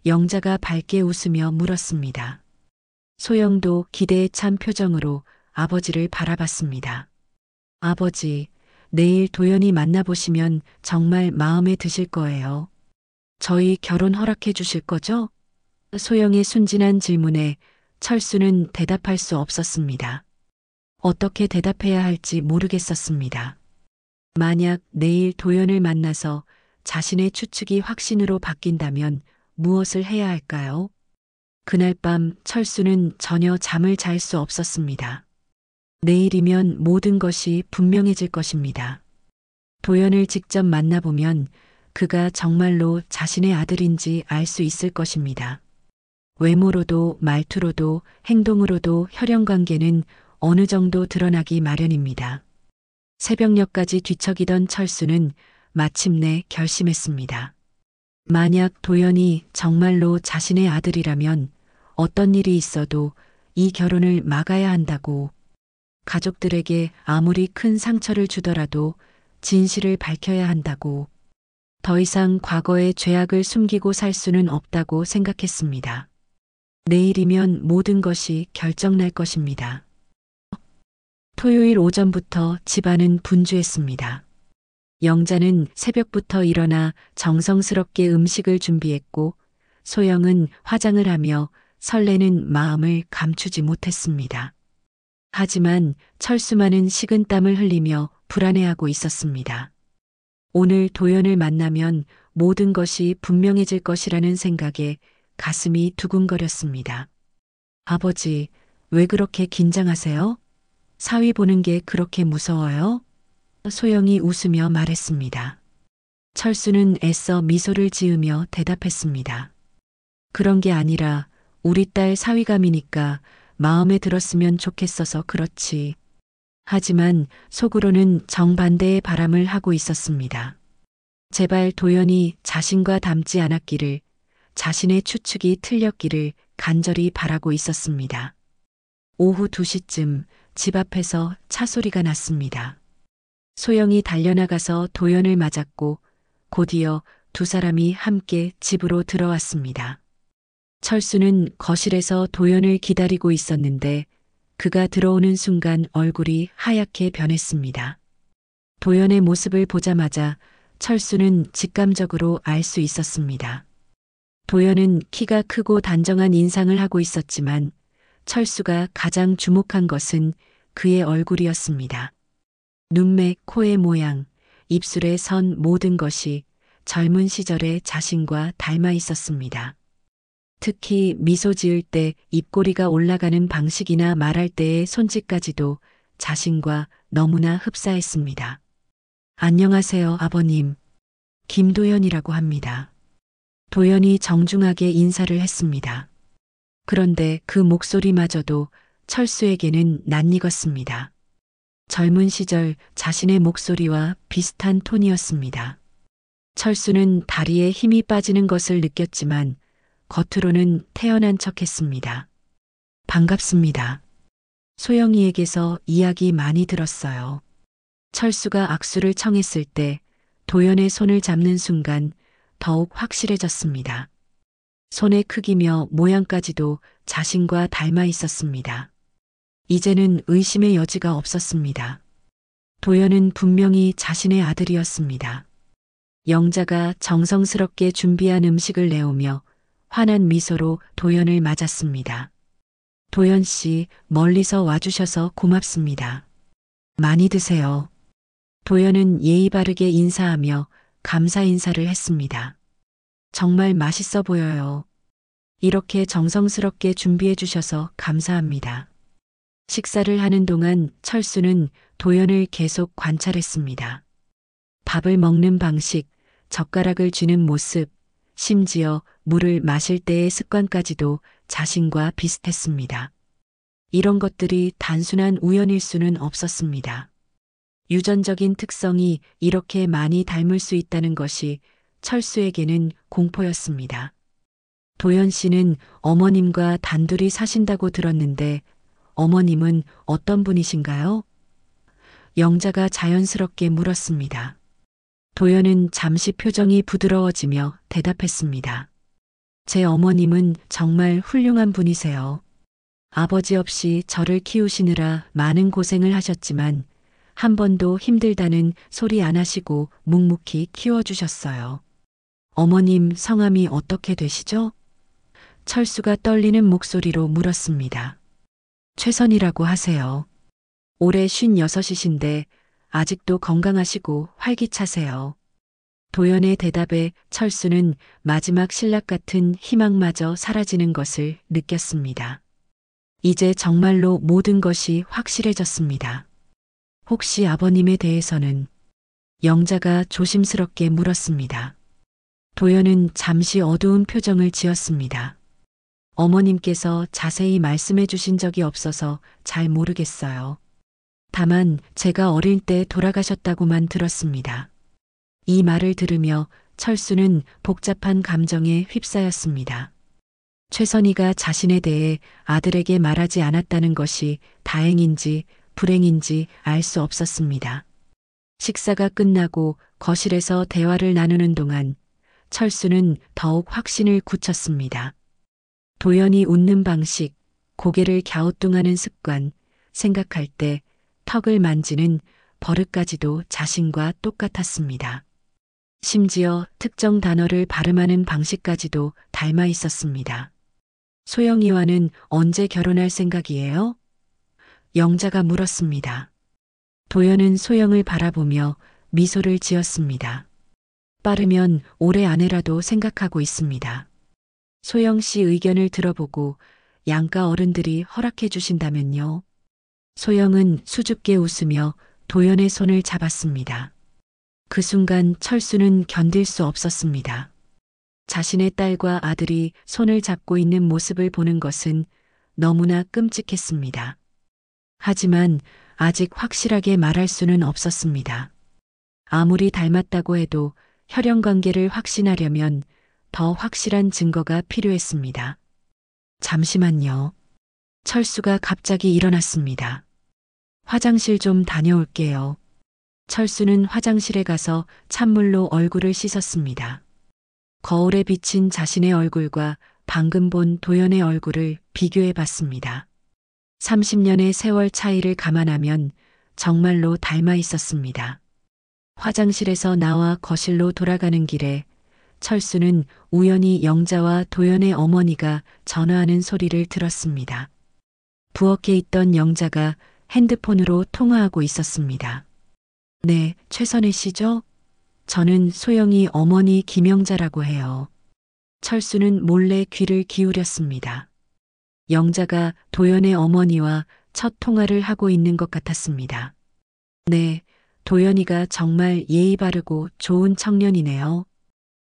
영자가 밝게 웃으며 물었습니다. 소영도 기대에 찬 표정으로 아버지를 바라봤습니다. 아버지, 내일 도연이 만나보시면 정말 마음에 드실 거예요. 저희 결혼 허락해 주실 거죠? 소영의 순진한 질문에 철수는 대답할 수 없었습니다. 어떻게 대답해야 할지 모르겠었습니다. 만약 내일 도연을 만나서 자신의 추측이 확신으로 바뀐다면 무엇을 해야 할까요? 그날 밤 철수는 전혀 잠을 잘 수 없었습니다. 내일이면 모든 것이 분명해질 것입니다. 도연을 직접 만나보면 그가 정말로 자신의 아들인지 알 수 있을 것입니다. 외모로도 말투로도 행동으로도 혈연관계는 어느 정도 드러나기 마련입니다. 새벽녘까지 뒤척이던 철수는 마침내 결심했습니다. 만약 도연이 정말로 자신의 아들이라면 어떤 일이 있어도 이 결혼을 막아야 한다고, 가족들에게 아무리 큰 상처를 주더라도 진실을 밝혀야 한다고, 더 이상 과거의 죄악을 숨기고 살 수는 없다고 생각했습니다. 내일이면 모든 것이 결정날 것입니다. 토요일 오전부터 집안은 분주했습니다. 영자는 새벽부터 일어나 정성스럽게 음식을 준비했고 소영은 화장을 하며 설레는 마음을 감추지 못했습니다. 하지만 철수만은 식은땀을 흘리며 불안해하고 있었습니다. 오늘 도연을 만나면 모든 것이 분명해질 것이라는 생각에 가슴이 두근거렸습니다. 아버지, 왜 그렇게 긴장하세요? 사위 보는 게 그렇게 무서워요? 소영이 웃으며 말했습니다. 철수는 애써 미소를 지으며 대답했습니다. 그런 게 아니라 우리 딸 사위감이니까 마음에 들었으면 좋겠어서 그렇지. 하지만 속으로는 정반대의 바람을 하고 있었습니다. 제발 도연이 자신과 닮지 않았기를, 자신의 추측이 틀렸기를 간절히 바라고 있었습니다. 오후 2시쯤 집 앞에서 차 소리가 났습니다. 소영이 달려나가서 도연을 맞았고 곧이어 두 사람이 함께 집으로 들어왔습니다. 철수는 거실에서 도연을 기다리고 있었는데 그가 들어오는 순간 얼굴이 하얗게 변했습니다. 도연의 모습을 보자마자 철수는 직감적으로 알 수 있었습니다. 도연은 키가 크고 단정한 인상을 하고 있었지만 철수가 가장 주목한 것은 그의 얼굴이었습니다. 눈매, 코의 모양, 입술의 선 모든 것이 젊은 시절의 자신과 닮아 있었습니다. 특히 미소 지을 때 입꼬리가 올라가는 방식이나 말할 때의 손짓까지도 자신과 너무나 흡사했습니다. 안녕하세요, 아버님. 김도연이라고 합니다. 도연이 정중하게 인사를 했습니다. 그런데 그 목소리마저도 철수에게는 낯익었습니다. 젊은 시절 자신의 목소리와 비슷한 톤이었습니다. 철수는 다리에 힘이 빠지는 것을 느꼈지만 겉으로는 태연한 척했습니다. 반갑습니다. 소영이에게서 이야기 많이 들었어요. 철수가 악수를 청했을 때 도연의 손을 잡는 순간 더욱 확실해졌습니다. 손의 크기며 모양까지도 자신과 닮아 있었습니다. 이제는 의심의 여지가 없었습니다. 도연은 분명히 자신의 아들이었습니다. 영자가 정성스럽게 준비한 음식을 내오며 환한 미소로 도연을 맞았습니다. 도연 씨, 멀리서 와주셔서 고맙습니다. 많이 드세요. 도연은 예의 바르게 인사하며 감사 인사를 했습니다. 정말 맛있어 보여요. 이렇게 정성스럽게 준비해 주셔서 감사합니다. 식사를 하는 동안 철수는 도연을 계속 관찰했습니다. 밥을 먹는 방식, 젓가락을 쥐는 모습, 심지어 물을 마실 때의 습관까지도 자신과 비슷했습니다. 이런 것들이 단순한 우연일 수는 없었습니다. 유전적인 특성이 이렇게 많이 닮을 수 있다는 것이 철수에게는 공포였습니다. 도연 씨는 어머님과 단둘이 사신다고 들었는데 어머님은 어떤 분이신가요? 영자가 자연스럽게 물었습니다. 도연은 잠시 표정이 부드러워지며 대답했습니다. 제 어머님은 정말 훌륭한 분이세요. 아버지 없이 저를 키우시느라 많은 고생을 하셨지만 한 번도 힘들다는 소리 안 하시고 묵묵히 키워주셨어요. 어머님 성함이 어떻게 되시죠? 철수가 떨리는 목소리로 물었습니다. 최선이라고 하세요. 올해 56이신데 아직도 건강하시고 활기차세요. 도연의 대답에 철수는 마지막 신락 같은 희망마저 사라지는 것을 느꼈습니다. 이제 정말로 모든 것이 확실해졌습니다. 혹시 아버님에 대해서는? 영자가 조심스럽게 물었습니다. 도연은 잠시 어두운 표정을 지었습니다. 어머님께서 자세히 말씀해 주신 적이 없어서 잘 모르겠어요. 다만 제가 어릴 때 돌아가셨다고만 들었습니다. 이 말을 들으며 철수는 복잡한 감정에 휩싸였습니다. 최선희가 자신에 대해 아들에게 말하지 않았다는 것이 다행인지 불행인지 알 수 없었습니다. 식사가 끝나고 거실에서 대화를 나누는 동안 철수는 더욱 확신을 굳혔습니다. 도연이 웃는 방식, 고개를 갸우뚱하는 습관, 생각할 때 턱을 만지는 버릇까지도 자신과 똑같았습니다. 심지어 특정 단어를 발음하는 방식까지도 닮아 있었습니다. 소영이와는 언제 결혼할 생각이에요? 영자가 물었습니다. 도연은 소영을 바라보며 미소를 지었습니다. 빠르면 올해 안에라도 생각하고 있습니다. 소영 씨 의견을 들어보고 양가 어른들이 허락해 주신다면요. 소영은 수줍게 웃으며 도연의 손을 잡았습니다. 그 순간 철수는 견딜 수 없었습니다. 자신의 딸과 아들이 손을 잡고 있는 모습을 보는 것은 너무나 끔찍했습니다. 하지만 아직 확실하게 말할 수는 없었습니다. 아무리 닮았다고 해도 혈연 관계를 확신하려면 더 확실한 증거가 필요했습니다. 잠시만요. 철수가 갑자기 일어났습니다. 화장실 좀 다녀올게요. 철수는 화장실에 가서 찬물로 얼굴을 씻었습니다. 거울에 비친 자신의 얼굴과 방금 본 도연의 얼굴을 비교해 봤습니다. 30년의 세월 차이를 감안하면 정말로 닮아 있었습니다. 화장실에서 나와 거실로 돌아가는 길에 철수는 우연히 영자와 도연의 어머니가 전화하는 소리를 들었습니다. 부엌에 있던 영자가 핸드폰으로 통화하고 있었습니다. 네, 최선혜 씨죠? 저는 소영이 어머니 김영자라고 해요. 철수는 몰래 귀를 기울였습니다. 영자가 도연의 어머니와 첫 통화를 하고 있는 것 같았습니다. 네, 도연이가 정말 예의 바르고 좋은 청년이네요.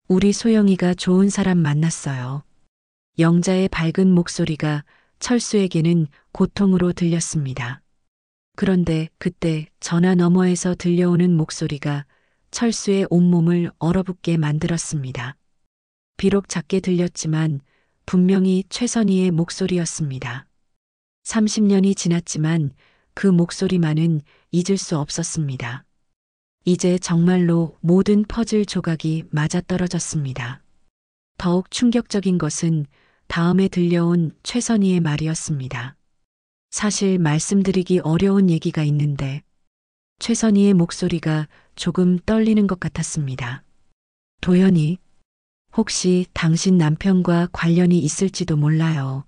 우리 소영이가 좋은 사람 만났어요. 영자의 밝은 목소리가 철수에게는 고통으로 들렸습니다. 그런데 그때 전화 너머에서 들려오는 목소리가 철수의 온몸을 얼어붙게 만들었습니다. 비록 작게 들렸지만 분명히 최선희의 목소리였습니다. 30년이 지났지만 그 목소리만은 잊을 수 없었습니다. 이제 정말로 모든 퍼즐 조각이 맞아떨어졌습니다. 더욱 충격적인 것은 다음에 들려온 최선희의 말이었습니다. 사실 말씀드리기 어려운 얘기가 있는데 최선희의 목소리가 조금 떨리는 것 같았습니다. 도연이, 혹시 당신 남편과 관련이 있을지도 몰라요.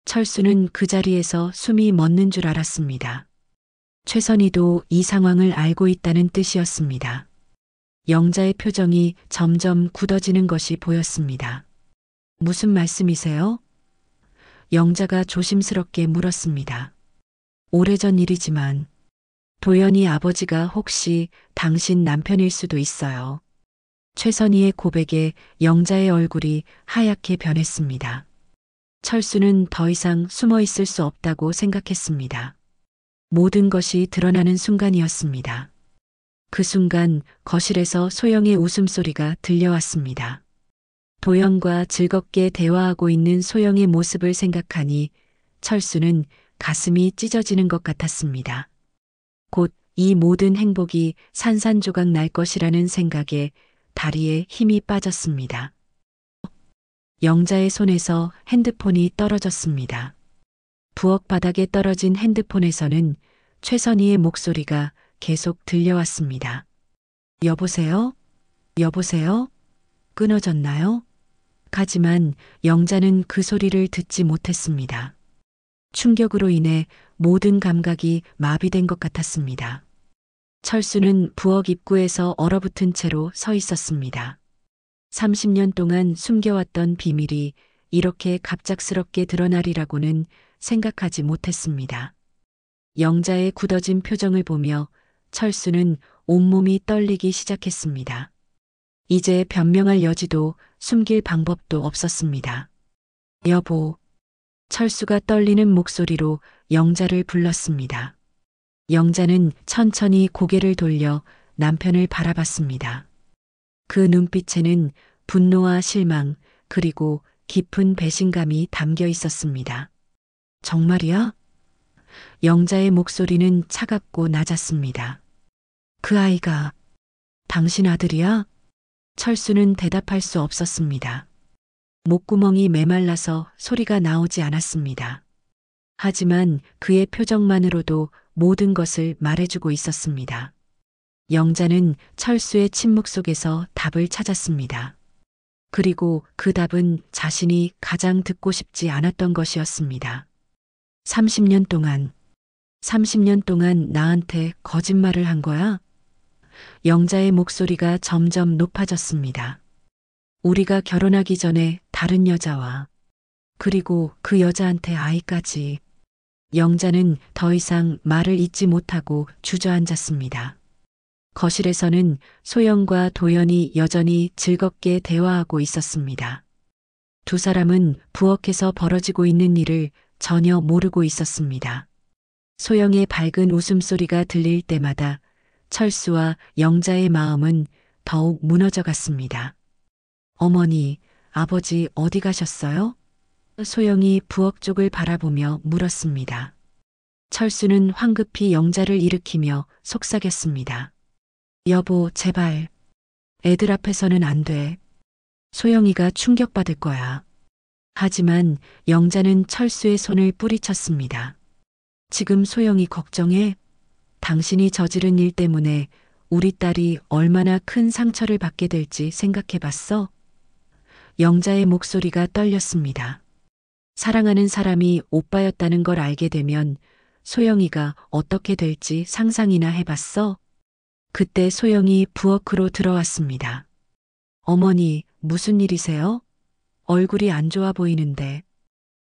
철수는 그 자리에서 숨이 멎는 줄 알았습니다. 최선희도 이 상황을 알고 있다는 뜻이었습니다. 영자의 표정이 점점 굳어지는 것이 보였습니다. 무슨 말씀이세요? 영자가 조심스럽게 물었습니다. 오래전 일이지만 도연이 아버지가 혹시 당신 남편일 수도 있어요. 최선희의 고백에 영자의 얼굴이 하얗게 변했습니다. 철수는 더 이상 숨어 있을 수 없다고 생각했습니다. 모든 것이 드러나는 순간이었습니다. 그 순간 거실에서 소영의 웃음소리가 들려왔습니다. 도연과 즐겁게 대화하고 있는 소영의 모습을 생각하니 철수는 가슴이 찢어지는 것 같았습니다. 곧 이 모든 행복이 산산조각 날 것이라는 생각에 다리에 힘이 빠졌습니다. 영자의 손에서 핸드폰이 떨어졌습니다. 부엌 바닥에 떨어진 핸드폰에서는 최선희의 목소리가 계속 들려왔습니다. 여보세요? 여보세요? 끊어졌나요? 하지만 영자는 그 소리를 듣지 못했습니다. 충격으로 인해 모든 감각이 마비된 것 같았습니다. 철수는 부엌 입구에서 얼어붙은 채로 서 있었습니다. 30년 동안 숨겨왔던 비밀이 이렇게 갑작스럽게 드러나리라고는 생각하지 못했습니다. 영자의 굳어진 표정을 보며 철수는 온몸이 떨리기 시작했습니다. 이제 변명할 여지도 숨길 방법도 없었습니다. 여보. 철수가 떨리는 목소리로 영자를 불렀습니다. 영자는 천천히 고개를 돌려 남편을 바라봤습니다. 그 눈빛에는 분노와 실망 그리고 깊은 배신감이 담겨 있었습니다. 정말이야? 영자의 목소리는 차갑고 낮았습니다. 그 아이가 당신 아들이야? 철수는 대답할 수 없었습니다. 목구멍이 메말라서 소리가 나오지 않았습니다. 하지만 그의 표정만으로도 모든 것을 말해주고 있었습니다. 영자는 철수의 침묵 속에서 답을 찾았습니다. 그리고 그 답은 자신이 가장 듣고 싶지 않았던 것이었습니다. 30년 동안 나한테 거짓말을 한 거야? 영자의 목소리가 점점 높아졌습니다. 우리가 결혼하기 전에 다른 여자와 그리고 그 여자한테 아이까지. 영자는 더 이상 말을 잇지 못하고 주저앉았습니다. 거실에서는 소영과 도연이 여전히 즐겁게 대화하고 있었습니다. 두 사람은 부엌에서 벌어지고 있는 일을 전혀 모르고 있었습니다. 소영의 밝은 웃음소리가 들릴 때마다 철수와 영자의 마음은 더욱 무너져 갔습니다. 어머니, 아버지 어디 가셨어요? 소영이 부엌 쪽을 바라보며 물었습니다. 철수는 황급히 영자를 일으키며 속삭였습니다. 여보, 제발. 애들 앞에서는 안 돼. 소영이가 충격받을 거야. 하지만 영자는 철수의 손을 뿌리쳤습니다. 지금 소영이 걱정해? 당신이 저지른 일 때문에 우리 딸이 얼마나 큰 상처를 받게 될지 생각해 봤어? 영자의 목소리가 떨렸습니다. 사랑하는 사람이 오빠였다는 걸 알게 되면 소영이가 어떻게 될지 상상이나 해봤어? 그때 소영이 부엌으로 들어왔습니다. 어머니, 무슨 일이세요? 얼굴이 안 좋아 보이는데.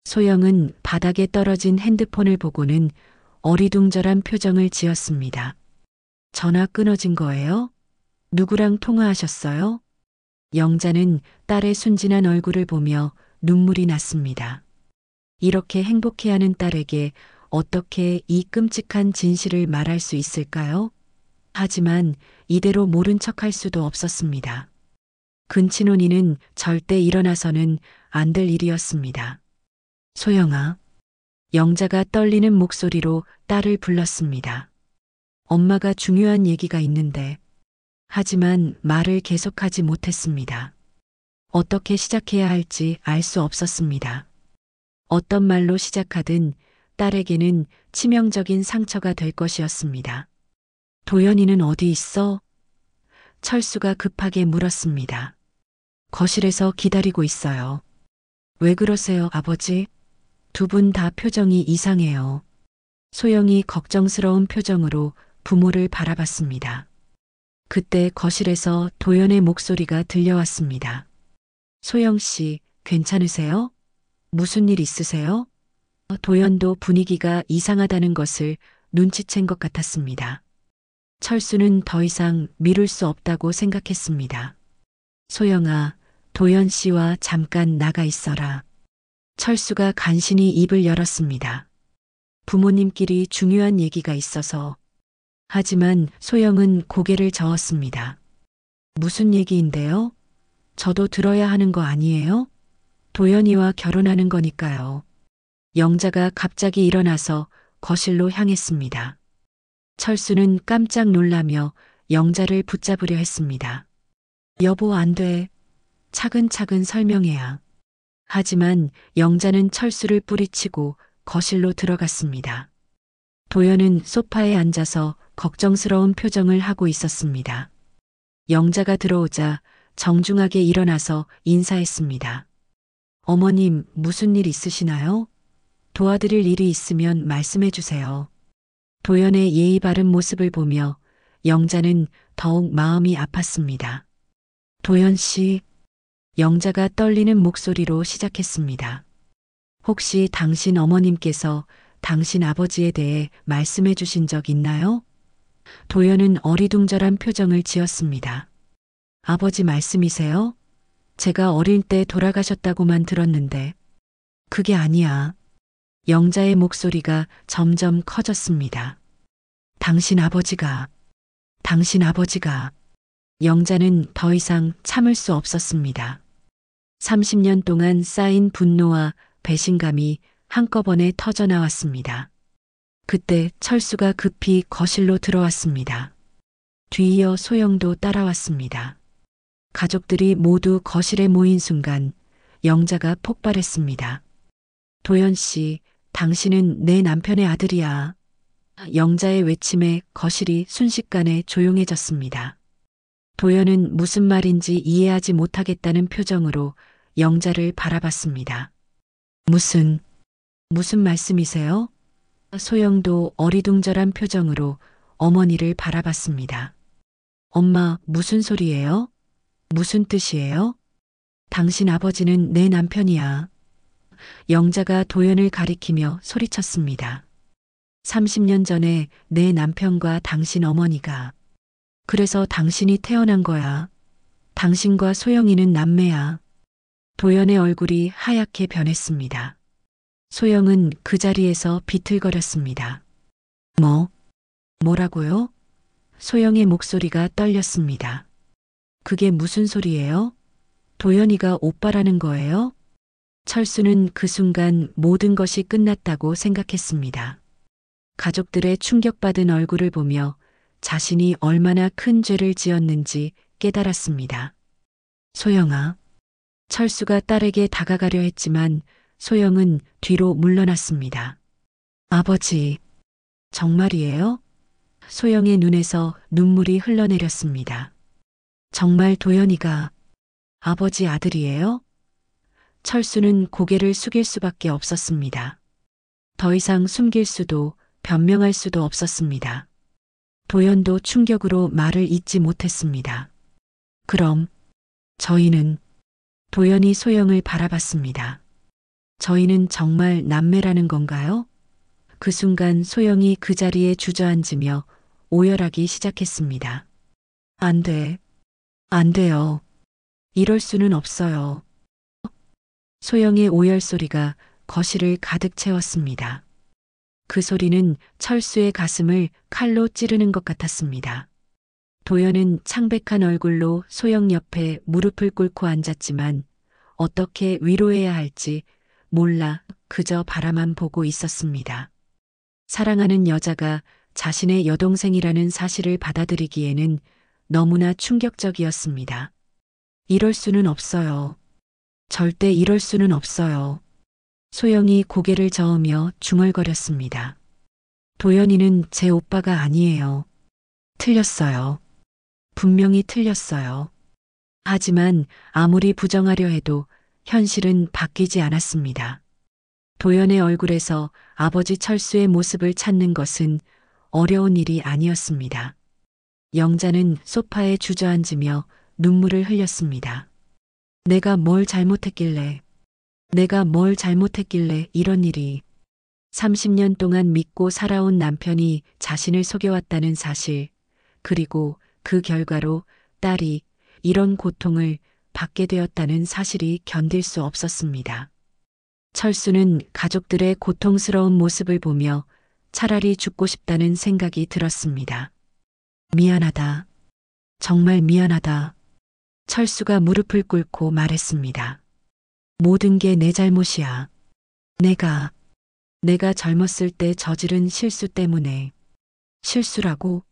소영은 바닥에 떨어진 핸드폰을 보고는 어리둥절한 표정을 지었습니다. 전화 끊어진 거예요? 누구랑 통화하셨어요? 영자는 딸의 순진한 얼굴을 보며 눈물이 났습니다. 이렇게 행복해하는 딸에게 어떻게 이 끔찍한 진실을 말할 수 있을까요? 하지만 이대로 모른 척할 수도 없었습니다. 근친혼이는 절대 일어나서는 안 될 일이었습니다. 소영아. 영자가 떨리는 목소리로 딸을 불렀습니다. 엄마가 중요한 얘기가 있는데. 하지만 말을 계속하지 못했습니다. 어떻게 시작해야 할지 알 수 없었습니다. 어떤 말로 시작하든 딸에게는 치명적인 상처가 될 것이었습니다. 도연이는 어디 있어? 철수가 급하게 물었습니다. 거실에서 기다리고 있어요. 왜 그러세요, 아버지? 두 분 다 표정이 이상해요. 소영이 걱정스러운 표정으로 부모를 바라봤습니다. 그때 거실에서 도연의 목소리가 들려왔습니다. 소영 씨, 괜찮으세요? 무슨 일 있으세요? 도연도 분위기가 이상하다는 것을 눈치챈 것 같았습니다. 철수는 더 이상 미룰 수 없다고 생각했습니다. 소영아, 도연 씨와 잠깐 나가 있어라. 철수가 간신히 입을 열었습니다. 부모님끼리 중요한 얘기가 있어서. 하지만 소영은 고개를 저었습니다. 무슨 얘기인데요? 저도 들어야 하는 거 아니에요? 도연이와 결혼하는 거니까요. 영자가 갑자기 일어나서 거실로 향했습니다. 철수는 깜짝 놀라며 영자를 붙잡으려 했습니다. 여보, 안 돼. 차근차근 설명해야. 하지만 영자는 철수를 뿌리치고 거실로 들어갔습니다. 도연은 소파에 앉아서 걱정스러운 표정을 하고 있었습니다. 영자가 들어오자 정중하게 일어나서 인사했습니다. 어머님, 무슨 일 있으시나요? 도와드릴 일이 있으면 말씀해 주세요. 도연의 예의 바른 모습을 보며 영자는 더욱 마음이 아팠습니다. 도연 씨, 영자가 떨리는 목소리로 시작했습니다. 혹시 당신 어머님께서 당신 아버지에 대해 말씀해 주신 적 있나요? 도연은 어리둥절한 표정을 지었습니다. 아버지 말씀이세요? 제가 어릴 때 돌아가셨다고만 들었는데. 그게 아니야. 영자의 목소리가 점점 커졌습니다. 당신 아버지가. 영자는 더 이상 참을 수 없었습니다. 30년 동안 쌓인 분노와 배신감이 한꺼번에 터져나왔습니다. 그때 철수가 급히 거실로 들어왔습니다. 뒤이어 소영도 따라왔습니다. 가족들이 모두 거실에 모인 순간 영자가 폭발했습니다. 도연 씨, 당신은 내 남편의 아들이야. 영자의 외침에 거실이 순식간에 조용해졌습니다. 도연은 무슨 말인지 이해하지 못하겠다는 표정으로 영자를 바라봤습니다. 무슨 말씀이세요? 소영도 어리둥절한 표정으로 어머니를 바라봤습니다. 엄마, 무슨 소리예요? 무슨 뜻이에요? 당신 아버지는 내 남편이야. 영자가 도연을 가리키며 소리쳤습니다. 30년 전에 내 남편과 당신 어머니가. 그래서 당신이 태어난 거야. 당신과 소영이는 남매야. 도연의 얼굴이 하얗게 변했습니다. 소영은 그 자리에서 비틀거렸습니다. 뭐라고요? 소영의 목소리가 떨렸습니다. 그게 무슨 소리예요? 도연이가 오빠라는 거예요? 철수는 그 순간 모든 것이 끝났다고 생각했습니다. 가족들의 충격받은 얼굴을 보며 자신이 얼마나 큰 죄를 지었는지 깨달았습니다. 소영아. 철수가 딸에게 다가가려 했지만 소영은 뒤로 물러났습니다. 아버지, 정말이에요? 소영의 눈에서 눈물이 흘러내렸습니다. 정말 도연이가 아버지 아들이에요? 철수는 고개를 숙일 수밖에 없었습니다. 더 이상 숨길 수도 변명할 수도 없었습니다. 도연도 충격으로 말을 잇지 못했습니다. 그럼 저희는 도연이 소영을 바라봤습니다. 저희는 정말 남매라는 건가요? 그 순간 소영이 그 자리에 주저앉으며 오열하기 시작했습니다. 안 돼. 안 돼요. 이럴 수는 없어요. 소영의 오열 소리가 거실을 가득 채웠습니다. 그 소리는 철수의 가슴을 칼로 찌르는 것 같았습니다. 도연은 창백한 얼굴로 소영 옆에 무릎을 꿇고 앉았지만 어떻게 위로해야 할지 몰라 그저 바라만 보고 있었습니다. 사랑하는 여자가 자신의 여동생이라는 사실을 받아들이기에는 너무나 충격적이었습니다. 이럴 수는 없어요. 절대 이럴 수는 없어요. 소영이 고개를 저으며 중얼거렸습니다. 도연이는 제 오빠가 아니에요. 틀렸어요. 분명히 틀렸어요. 하지만 아무리 부정하려 해도 현실은 바뀌지 않았습니다. 도연의 얼굴에서 아버지 철수의 모습을 찾는 것은 어려운 일이 아니었습니다. 영자는 소파에 주저앉으며 눈물을 흘렸습니다. 내가 뭘 잘못했길래 이런 일이 30년 동안 믿고 살아온 남편이 자신을 속여왔다는 사실, 그리고 그 결과로 딸이 이런 고통을 받게 되었다는 사실이 견딜 수 없었습니다. 철수는 가족들의 고통스러운 모습을 보며 차라리 죽고 싶다는 생각이 들었습니다. 미안하다. 정말 미안하다. 철수가 무릎을 꿇고 말했습니다. 모든 게 내 잘못이야. 내가 젊었을 때 저지른 실수 때문에. 실수라고?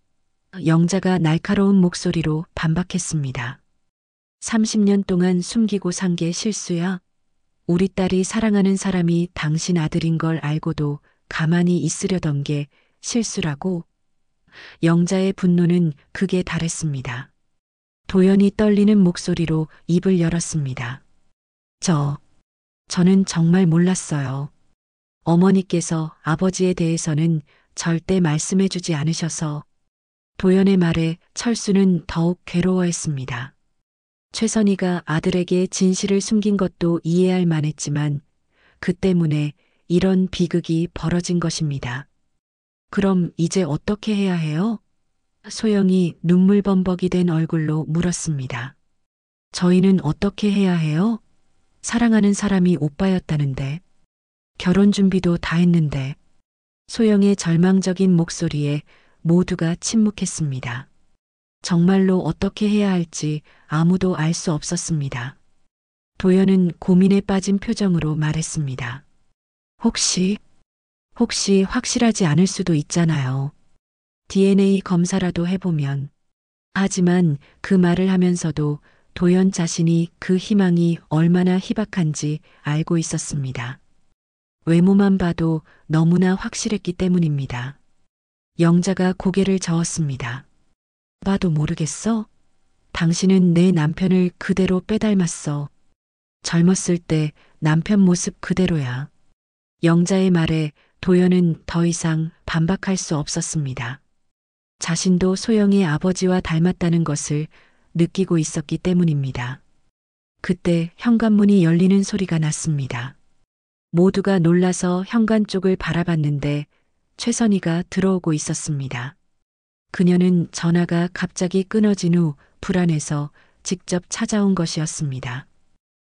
영자가 날카로운 목소리로 반박했습니다. 30년 동안 숨기고 산 게 실수야? 우리 딸이 사랑하는 사람이 당신 아들인 걸 알고도 가만히 있으려던 게 실수라고? 영자의 분노는 극에 달했습니다. 도연이 떨리는 목소리로 입을 열었습니다. 저는 정말 몰랐어요. 어머니께서 아버지에 대해서는 절대 말씀해주지 않으셔서. 도연의 말에 철수는 더욱 괴로워했습니다. 최선희가 아들에게 진실을 숨긴 것도 이해할 만했지만 그 때문에 이런 비극이 벌어진 것입니다. 그럼 이제 어떻게 해야 해요? 소영이 눈물범벅이 된 얼굴로 물었습니다. 저희는 어떻게 해야 해요? 사랑하는 사람이 오빠였다는데. 결혼 준비도 다 했는데. 소영의 절망적인 목소리에 모두가 침묵했습니다. 정말로 어떻게 해야 할지 아무도 알 수 없었습니다. 도연은 고민에 빠진 표정으로 말했습니다. 혹시 확실하지 않을 수도 있잖아요. DNA 검사라도 해보면. 하지만 그 말을 하면서도 도연 자신이 그 희망이 얼마나 희박한지 알고 있었습니다. 외모만 봐도 너무나 확실했기 때문입니다. 영자가 고개를 저었습니다. 봐도 모르겠어? 당신은 내 남편을 그대로 빼닮았어. 젊었을 때 남편 모습 그대로야. 영자의 말에 도연은 더 이상 반박할 수 없었습니다. 자신도 소영의 아버지와 닮았다는 것을 느끼고 있었기 때문입니다. 그때 현관문이 열리는 소리가 났습니다. 모두가 놀라서 현관 쪽을 바라봤는데 최선희가 들어오고 있었습니다. 그녀는 전화가 갑자기 끊어진 후 불안해서 직접 찾아온 것이었습니다.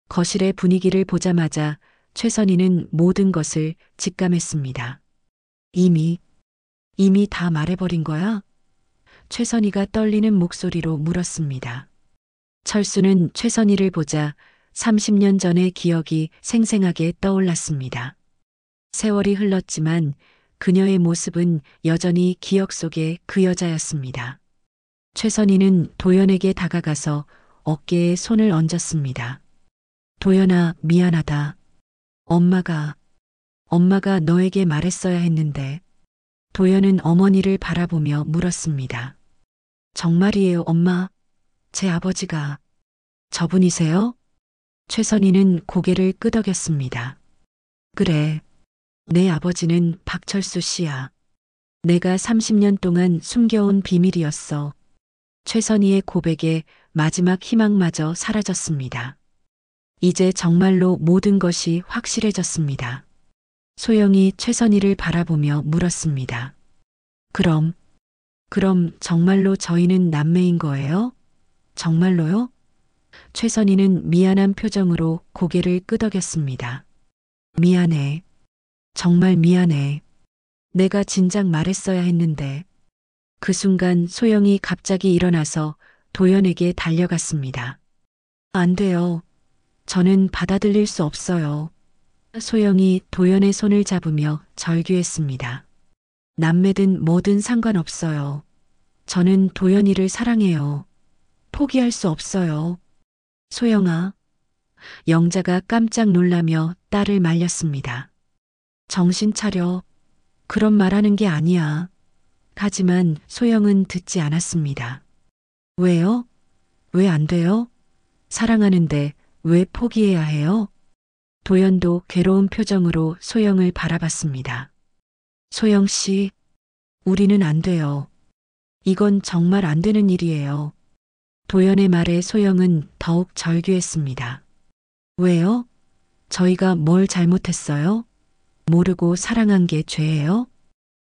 거실의 분위기를 보자마자 최선희는 모든 것을 직감했습니다. 이미 다 말해버린 거야? 최선희가 떨리는 목소리로 물었습니다. 철수는 최선희를 보자 30년 전의 기억이 생생하게 떠올랐습니다. 세월이 흘렀지만 그녀의 모습은 여전히 기억 속의 그 여자였습니다. 최선희는 도연에게 다가가서 어깨에 손을 얹었습니다. 도연아, 미안하다. 엄마가 너에게 말했어야 했는데. 도연은 어머니를 바라보며 물었습니다. 정말이에요, 엄마? 제 아버지가 저분이세요? 최선희는 고개를 끄덕였습니다. 그래, 내 아버지는 박철수 씨야. 내가 30년 동안 숨겨온 비밀이었어. 최선희의 고백에 마지막 희망마저 사라졌습니다. 이제 정말로 모든 것이 확실해졌습니다. 소영이 최선희를 바라보며 물었습니다. 그럼 정말로 저희는 남매인 거예요? 정말로요? 최선희는 미안한 표정으로 고개를 끄덕였습니다. 미안해. 정말 미안해. 내가 진작 말했어야 했는데. 그 순간 소영이 갑자기 일어나서 도연에게 달려갔습니다. 안 돼요. 저는 받아들일 수 없어요. 소영이 도연의 손을 잡으며 절규했습니다. 남매든 뭐든 상관없어요. 저는 도연이를 사랑해요. 포기할 수 없어요. 소영아. 영자가 깜짝 놀라며 딸을 말렸습니다. 정신 차려. 그런 말하는 게 아니야. 하지만 소영은 듣지 않았습니다. 왜요? 왜 안 돼요? 사랑하는데 왜 포기해야 해요? 도연도 괴로운 표정으로 소영을 바라봤습니다. 소영 씨, 우리는 안 돼요. 이건 정말 안 되는 일이에요. 도연의 말에 소영은 더욱 절규했습니다. 왜요? 저희가 뭘 잘못했어요? 모르고 사랑한 게 죄예요?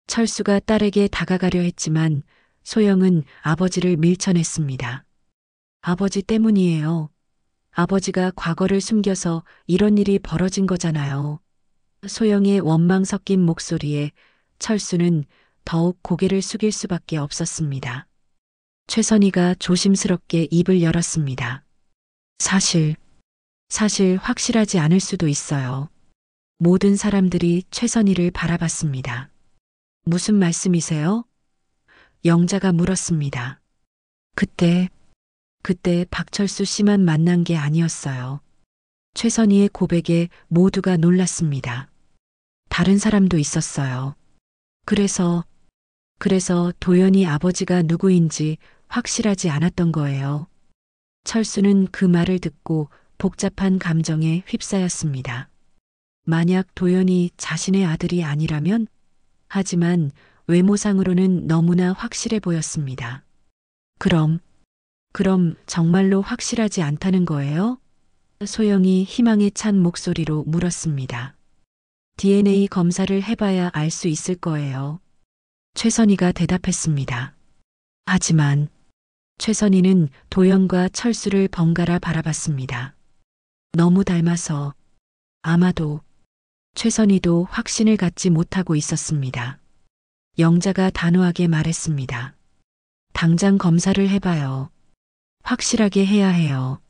철수가 딸에게 다가가려 했지만 소영은 아버지를 밀쳐냈습니다. 아버지 때문이에요. 아버지가 과거를 숨겨서 이런 일이 벌어진 거잖아요. 소영의 원망 섞인 목소리에 철수는 더욱 고개를 숙일 수밖에 없었습니다. 최선희가 조심스럽게 입을 열었습니다. 사실 확실하지 않을 수도 있어요. 모든 사람들이 최선희를 바라봤습니다. 무슨 말씀이세요? 영자가 물었습니다. 그때 박철수 씨만 만난 게 아니었어요. 최선희의 고백에 모두가 놀랐습니다. 다른 사람도 있었어요. 그래서 도연이 아버지가 누구인지 확실하지 않았던 거예요. 철수는 그 말을 듣고 복잡한 감정에 휩싸였습니다. 만약 도연이 자신의 아들이 아니라면? 하지만 외모상으로는 너무나 확실해 보였습니다. 그럼 정말로 확실하지 않다는 거예요? 소영이 희망에 찬 목소리로 물었습니다. DNA 검사를 해봐야 알 수 있을 거예요. 최선희가 대답했습니다. 하지만 최선희는 도연과 철수를 번갈아 바라봤습니다. 너무 닮아서 아마도 최선희도 확신을 갖지 못하고 있었습니다. 영자가 단호하게 말했습니다. 당장 검사를 해봐요. 확실하게 해야 해요.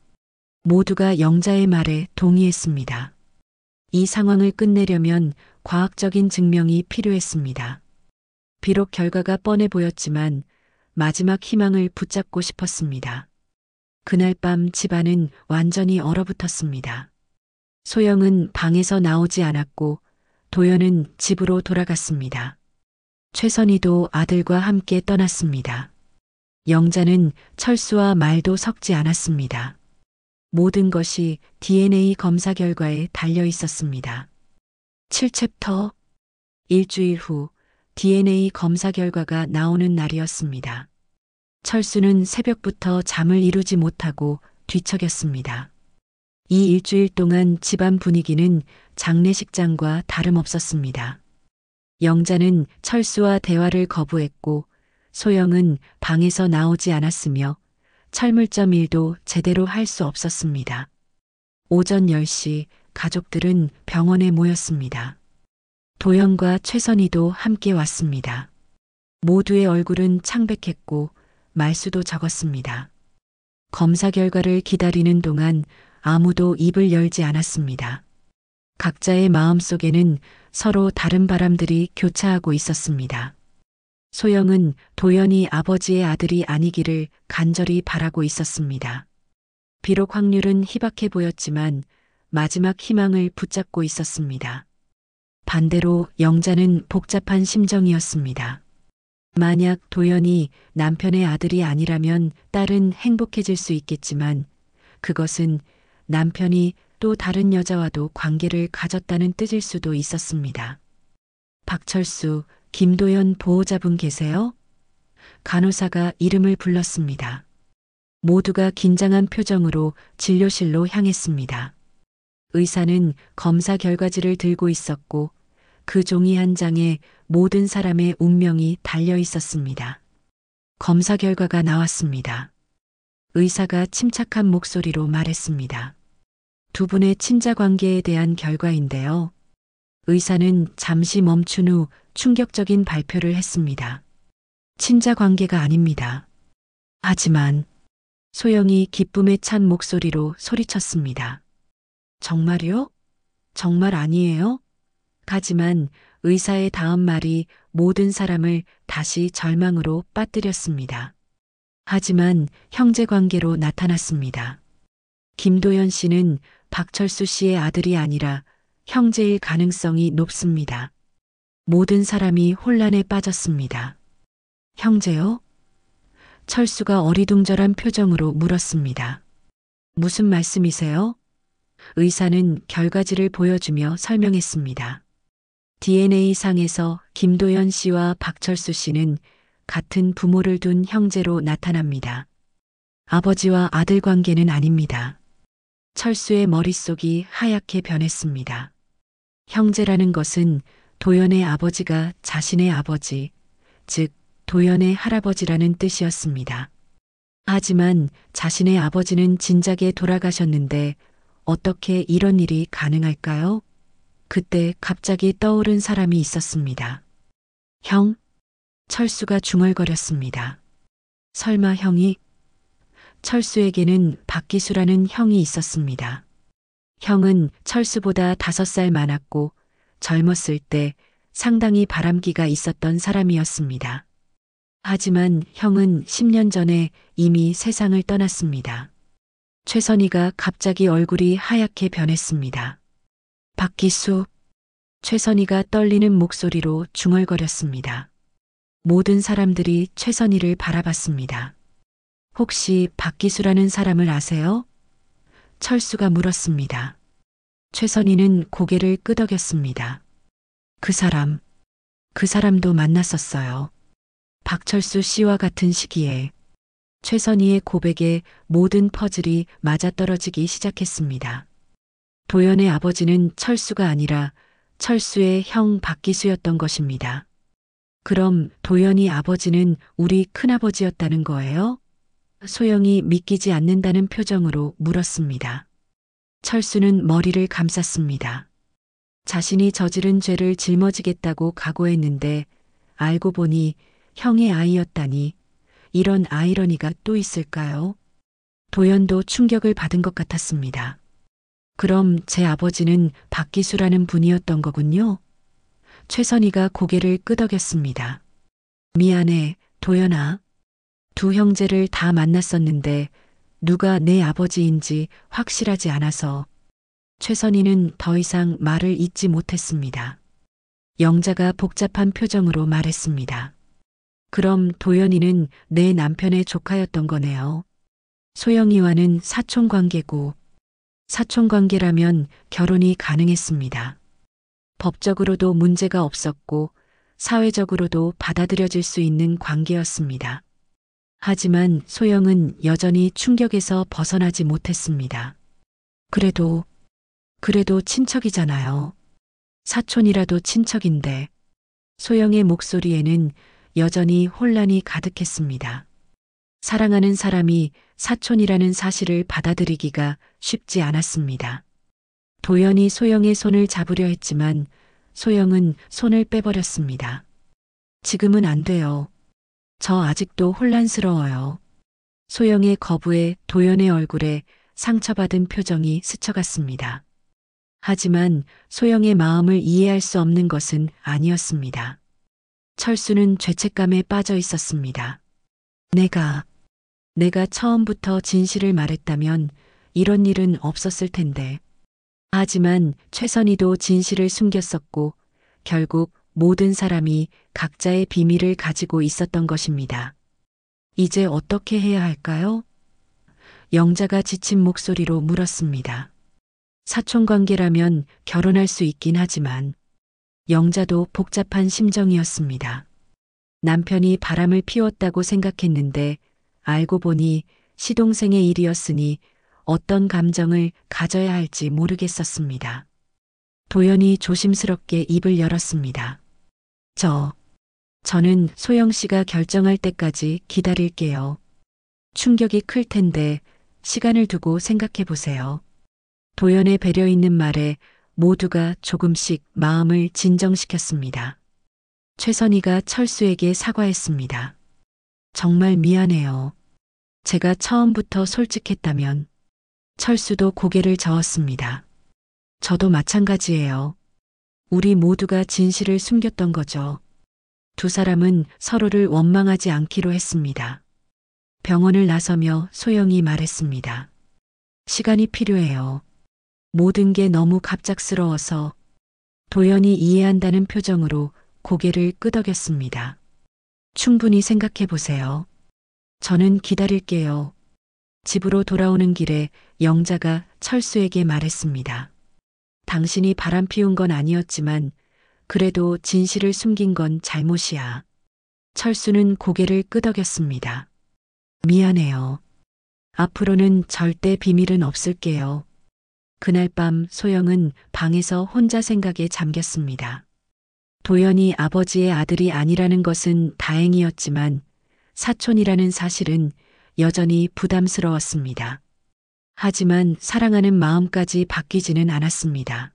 모두가 영자의 말에 동의했습니다. 이 상황을 끝내려면 과학적인 증명이 필요했습니다. 비록 결과가 뻔해 보였지만 마지막 희망을 붙잡고 싶었습니다. 그날 밤 집안은 완전히 얼어붙었습니다. 소영은 방에서 나오지 않았고 도연은 집으로 돌아갔습니다. 최선희도 아들과 함께 떠났습니다. 영자는 철수와 말도 섞지 않았습니다. 모든 것이 DNA 검사 결과에 달려 있었습니다. 7챕터. 일주일 후 DNA 검사 결과가 나오는 날이었습니다. 철수는 새벽부터 잠을 이루지 못하고 뒤척였습니다. 이 일주일 동안 집안 분위기는 장례식장과 다름없었습니다. 영자는 철수와 대화를 거부했고 소영은 방에서 나오지 않았으며 철물점 일도 제대로 할 수 없었습니다. 오전 10시 가족들은 병원에 모였습니다. 도연과 최선희도 함께 왔습니다. 모두의 얼굴은 창백했고 말수도 적었습니다. 검사 결과를 기다리는 동안 아무도 입을 열지 않았습니다. 각자의 마음속에는 서로 다른 바람들이 교차하고 있었습니다. 소영은 도연이 아버지의 아들이 아니기를 간절히 바라고 있었습니다. 비록 확률은 희박해 보였지만 마지막 희망을 붙잡고 있었습니다. 반대로 영자는 복잡한 심정이었습니다. 만약 도연이 남편의 아들이 아니라면 딸은 행복해질 수 있겠지만 그것은 남편이 또 다른 여자와도 관계를 가졌다는 뜻일 수도 있었습니다. 박철수, 김도연 보호자분 계세요? 간호사가 이름을 불렀습니다. 모두가 긴장한 표정으로 진료실로 향했습니다. 의사는 검사 결과지를 들고 있었고 그 종이 한 장에 모든 사람의 운명이 달려 있었습니다. 검사 결과가 나왔습니다. 의사가 침착한 목소리로 말했습니다. 두 분의 친자 관계에 대한 결과인데요. 의사는 잠시 멈춘 후 충격적인 발표를 했습니다. 친자 관계가 아닙니다. 하지만 소영이 기쁨에 찬 목소리로 소리쳤습니다. 정말요? 정말 아니에요? 하지만 의사의 다음 말이 모든 사람을 다시 절망으로 빠뜨렸습니다. 하지만 형제 관계로 나타났습니다. 김도연 씨는 박철수 씨의 아들이 아니라 형제일 가능성이 높습니다. 모든 사람이 혼란에 빠졌습니다. 형제요? 철수가 어리둥절한 표정으로 물었습니다. 무슨 말씀이세요? 의사는 결과지를 보여주며 설명했습니다. DNA상에서 김도연 씨와 박철수 씨는 같은 부모를 둔 형제로 나타납니다. 아버지와 아들 관계는 아닙니다. 철수의 머릿속이 하얗게 변했습니다. 형제라는 것은 도연의 아버지가 자신의 아버지, 즉 도연의 할아버지라는 뜻이었습니다. 하지만 자신의 아버지는 진작에 돌아가셨는데 어떻게 이런 일이 가능할까요? 그때 갑자기 떠오른 사람이 있었습니다. 형? 철수가 중얼거렸습니다. 설마 형이? 철수에게는 박기수라는 형이 있었습니다. 형은 철수보다 5살 많았고 젊었을 때 상당히 바람기가 있었던 사람이었습니다. 하지만 형은 10년 전에 이미 세상을 떠났습니다. 최선희가 갑자기 얼굴이 하얗게 변했습니다. 박기수. 최선희가 떨리는 목소리로 중얼거렸습니다. 모든 사람들이 최선희를 바라봤습니다. 혹시 박기수라는 사람을 아세요? 철수가 물었습니다. 최선희는 고개를 끄덕였습니다. 그 사람도 만났었어요. 박철수 씨와 같은 시기에 최선희의 고백에 모든 퍼즐이 맞아떨어지기 시작했습니다. 도연의 아버지는 철수가 아니라 철수의 형 박기수였던 것입니다. 그럼 도연이 아버지는 우리 큰아버지였다는 거예요? 소영이 믿기지 않는다는 표정으로 물었습니다. 철수는 머리를 감쌌습니다. 자신이 저지른 죄를 짊어지겠다고 각오했는데 알고 보니 형의 아이였다니 이런 아이러니가 또 있을까요? 도연도 충격을 받은 것 같았습니다. 그럼 제 아버지는 박기수라는 분이었던 거군요. 최선희가 고개를 끄덕였습니다. 미안해, 도연아. 두 형제를 다 만났었는데 누가 내 아버지인지 확실하지 않아서 최선희는 더 이상 말을 잇지 못했습니다. 영자가 복잡한 표정으로 말했습니다. 그럼 도연이는 내 남편의 조카였던 거네요. 소영이와는 사촌관계고 사촌관계라면 결혼이 가능했습니다. 법적으로도 문제가 없었고 사회적으로도 받아들여질 수 있는 관계였습니다. 하지만 소영은 여전히 충격에서 벗어나지 못했습니다. 그래도 친척이잖아요. 사촌이라도 친척인데. 소영의 목소리에는 여전히 혼란이 가득했습니다. 사랑하는 사람이 사촌이라는 사실을 받아들이기가 쉽지 않았습니다. 도연이 소영의 손을 잡으려 했지만 소영은 손을 빼버렸습니다. 지금은 안 돼요. 저 아직도 혼란스러워요. 소영의 거부에 도연의 얼굴에 상처받은 표정이 스쳐갔습니다. 하지만 소영의 마음을 이해할 수 없는 것은 아니었습니다. 철수는 죄책감에 빠져 있었습니다. 내가 처음부터 진실을 말했다면 이런 일은 없었을 텐데. 하지만 최선희도 진실을 숨겼었고 결국 모든 사람이 각자의 비밀을 가지고 있었던 것입니다. 이제 어떻게 해야 할까요? 영자가 지친 목소리로 물었습니다. 사촌관계라면 결혼할 수 있긴 하지만 영자도 복잡한 심정이었습니다. 남편이 바람을 피웠다고 생각했는데 알고 보니 시동생의 일이었으니 어떤 감정을 가져야 할지 모르겠었습니다. 도연이 조심스럽게 입을 열었습니다. 저는 소영 씨가 결정할 때까지 기다릴게요. 충격이 클 텐데 시간을 두고 생각해 보세요. 도연의 배려 있는 말에 모두가 조금씩 마음을 진정시켰습니다. 최선희가 철수에게 사과했습니다. 정말 미안해요. 제가 처음부터 솔직했다면. 철수도 고개를 저었습니다. 저도 마찬가지예요. 우리 모두가 진실을 숨겼던 거죠. 두 사람은 서로를 원망하지 않기로 했습니다. 병원을 나서며 소영이 말했습니다. 시간이 필요해요. 모든 게 너무 갑작스러워서. 도연이 이해한다는 표정으로 고개를 끄덕였습니다. 충분히 생각해 보세요. 저는 기다릴게요. 집으로 돌아오는 길에 영자가 철수에게 말했습니다. 당신이 바람 피운 건 아니었지만 그래도 진실을 숨긴 건 잘못이야. 철수는 고개를 끄덕였습니다. 미안해요. 앞으로는 절대 비밀은 없을게요. 그날 밤 소영은 방에서 혼자 생각에 잠겼습니다. 도연이 아버지의 아들이 아니라는 것은 다행이었지만 사촌이라는 사실은 여전히 부담스러웠습니다. 하지만 사랑하는 마음까지 바뀌지는 않았습니다.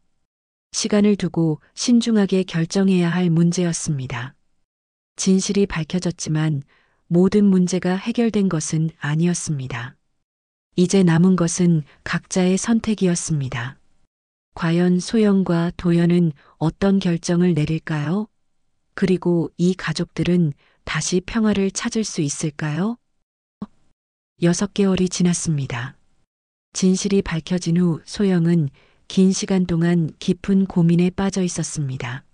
시간을 두고 신중하게 결정해야 할 문제였습니다. 진실이 밝혀졌지만 모든 문제가 해결된 것은 아니었습니다. 이제 남은 것은 각자의 선택이었습니다. 과연 소영과 도연은 어떤 결정을 내릴까요? 그리고 이 가족들은 다시 평화를 찾을 수 있을까요? 6개월이 지났습니다. 진실이 밝혀진 후 소영은 긴 시간 동안 깊은 고민에 빠져 있었습니다.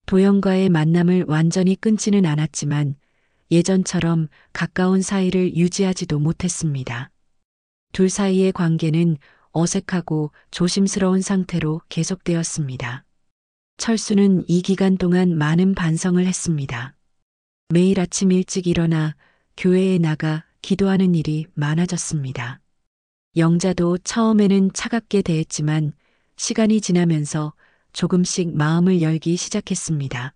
도연과의 만남을 완전히 끊지는 않았지만 예전처럼 가까운 사이를 유지하지도 못했습니다. 둘 사이의 관계는 어색하고 조심스러운 상태로 계속되었습니다. 철수는 이 기간 동안 많은 반성을 했습니다. 매일 아침 일찍 일어나 교회에 나가 기도하는 일이 많아졌습니다. 영자도 처음에는 차갑게 대했지만 시간이 지나면서 조금씩 마음을 열기 시작했습니다.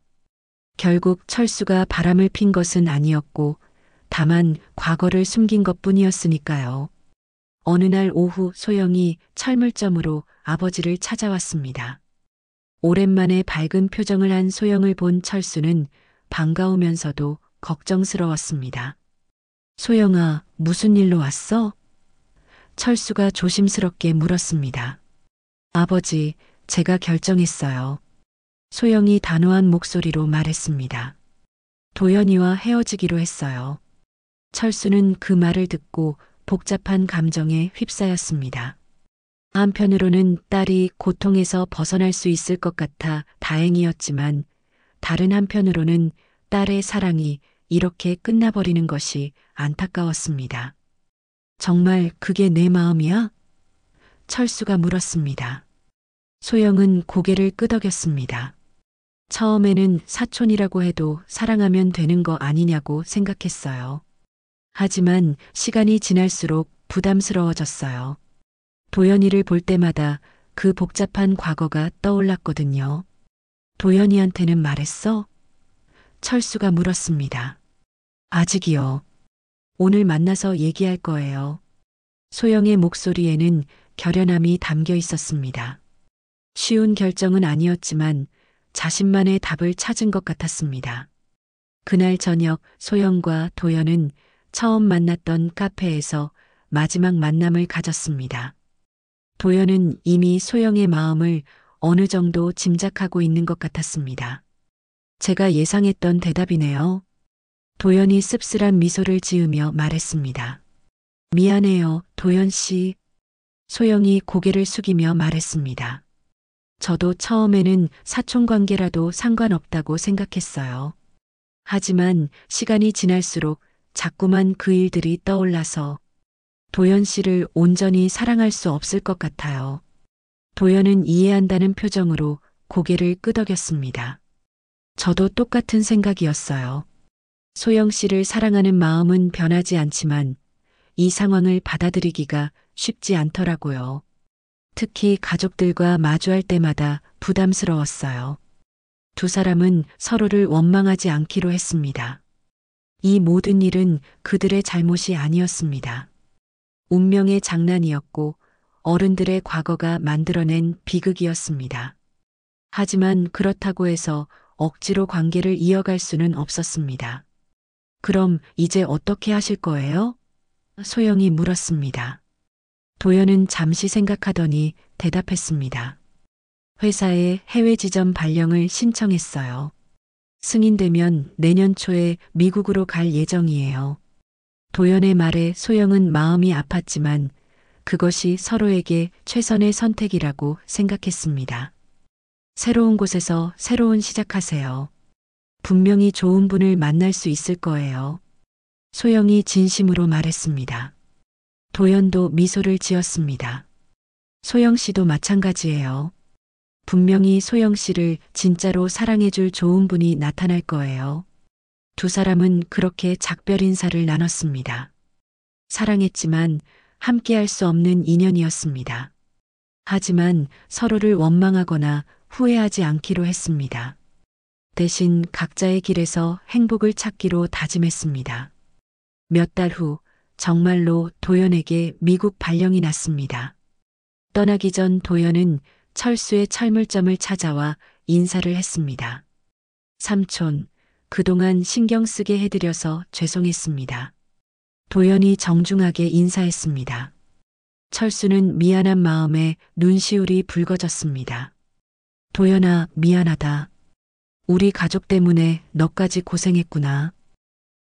결국 철수가 바람을 핀 것은 아니었고 다만 과거를 숨긴 것뿐이었으니까요. 어느 날 오후 소영이 철물점으로 아버지를 찾아왔습니다. 오랜만에 밝은 표정을 한 소영을 본 철수는 반가우면서도 걱정스러웠습니다. 소영아, 무슨 일로 왔어? 철수가 조심스럽게 물었습니다. 아버지, 제가 결정했어요. 소영이 단호한 목소리로 말했습니다. 도연이와 헤어지기로 했어요. 철수는 그 말을 듣고 복잡한 감정에 휩싸였습니다. 한편으로는 딸이 고통에서 벗어날 수 있을 것 같아 다행이었지만 다른 한편으로는 딸의 사랑이 이렇게 끝나버리는 것이 안타까웠습니다. 정말 그게 내 마음이야? 철수가 물었습니다. 소영은 고개를 끄덕였습니다. 처음에는 사촌이라고 해도 사랑하면 되는 거 아니냐고 생각했어요. 하지만 시간이 지날수록 부담스러워졌어요. 도연이를 볼 때마다 그 복잡한 과거가 떠올랐거든요. 도연이한테는 말했어? 철수가 물었습니다. 아직이요. 오늘 만나서 얘기할 거예요. 소영의 목소리에는 결연함이 담겨 있었습니다. 쉬운 결정은 아니었지만 자신만의 답을 찾은 것 같았습니다. 그날 저녁 소영과 도연은 처음 만났던 카페에서 마지막 만남을 가졌습니다. 도연은 이미 소영의 마음을 어느 정도 짐작하고 있는 것 같았습니다. 제가 예상했던 대답이네요. 도연이 씁쓸한 미소를 지으며 말했습니다. 미안해요, 도연 씨. 소영이 고개를 숙이며 말했습니다. 저도 처음에는 사촌 관계라도 상관없다고 생각했어요. 하지만 시간이 지날수록 자꾸만 그 일들이 떠올라서 도연 씨를 온전히 사랑할 수 없을 것 같아요. 도연은 이해한다는 표정으로 고개를 끄덕였습니다. 저도 똑같은 생각이었어요. 소영 씨를 사랑하는 마음은 변하지 않지만 이 상황을 받아들이기가 쉽지 않더라고요. 특히 가족들과 마주할 때마다 부담스러웠어요. 두 사람은 서로를 원망하지 않기로 했습니다. 이 모든 일은 그들의 잘못이 아니었습니다. 운명의 장난이었고 어른들의 과거가 만들어낸 비극이었습니다. 하지만 그렇다고 해서 억지로 관계를 이어갈 수는 없었습니다. 그럼 이제 어떻게 하실 거예요? 소영이 물었습니다. 도연은 잠시 생각하더니 대답했습니다. 회사에 해외 지점 발령을 신청했어요. 승인되면 내년 초에 미국으로 갈 예정이에요. 도연의 말에 소영은 마음이 아팠지만 그것이 서로에게 최선의 선택이라고 생각했습니다. 새로운 곳에서 새로운 시작하세요. 분명히 좋은 분을 만날 수 있을 거예요. 소영이 진심으로 말했습니다. 도연도 미소를 지었습니다. 소영 씨도 마찬가지예요. 분명히 소영 씨를 진짜로 사랑해줄 좋은 분이 나타날 거예요. 두 사람은 그렇게 작별 인사를 나눴습니다. 사랑했지만 함께할 수 없는 인연이었습니다. 하지만 서로를 원망하거나 후회하지 않기로 했습니다. 대신 각자의 길에서 행복을 찾기로 다짐했습니다. 몇 달 후 정말로 도연에게 미국 발령이 났습니다. 떠나기 전 도연은 철수의 철물점을 찾아와 인사를 했습니다. 삼촌, 그동안 신경 쓰게 해드려서 죄송했습니다. 도연이 정중하게 인사했습니다. 철수는 미안한 마음에 눈시울이 붉어졌습니다. 도연아, 미안하다. 우리 가족 때문에 너까지 고생했구나.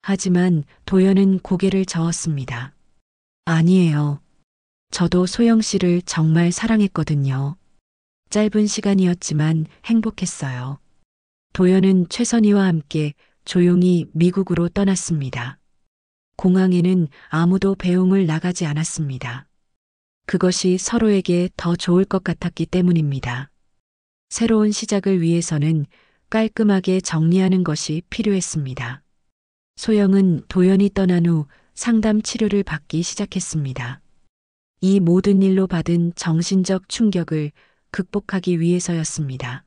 하지만 도연은 고개를 저었습니다. 아니에요. 저도 소영 씨를 정말 사랑했거든요. 짧은 시간이었지만 행복했어요. 도연은 최선희와 함께 조용히 미국으로 떠났습니다. 공항에는 아무도 배웅을 나가지 않았습니다. 그것이 서로에게 더 좋을 것 같았기 때문입니다. 새로운 시작을 위해서는 깔끔하게 정리하는 것이 필요했습니다. 소영은 도연이 떠난 후 상담 치료를 받기 시작했습니다. 이 모든 일로 받은 정신적 충격을 극복하기 위해서였습니다.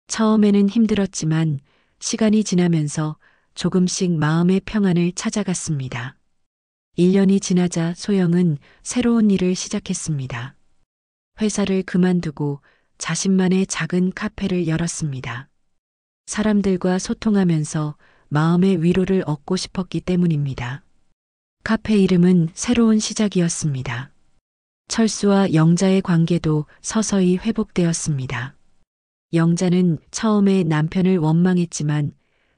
처음에는 힘들었지만 시간이 지나면서 조금씩 마음의 평안을 찾아갔습니다. 1년이 지나자 소영은 새로운 일을 시작했습니다. 회사를 그만두고 자신만의 작은 카페를 열었습니다. 사람들과 소통하면서 마음의 위로를 얻고 싶었기 때문입니다. 카페 이름은 새로운 시작이었습니다. 철수와 영자의 관계도 서서히 회복되었습니다. 영자는 처음에 남편을 원망했지만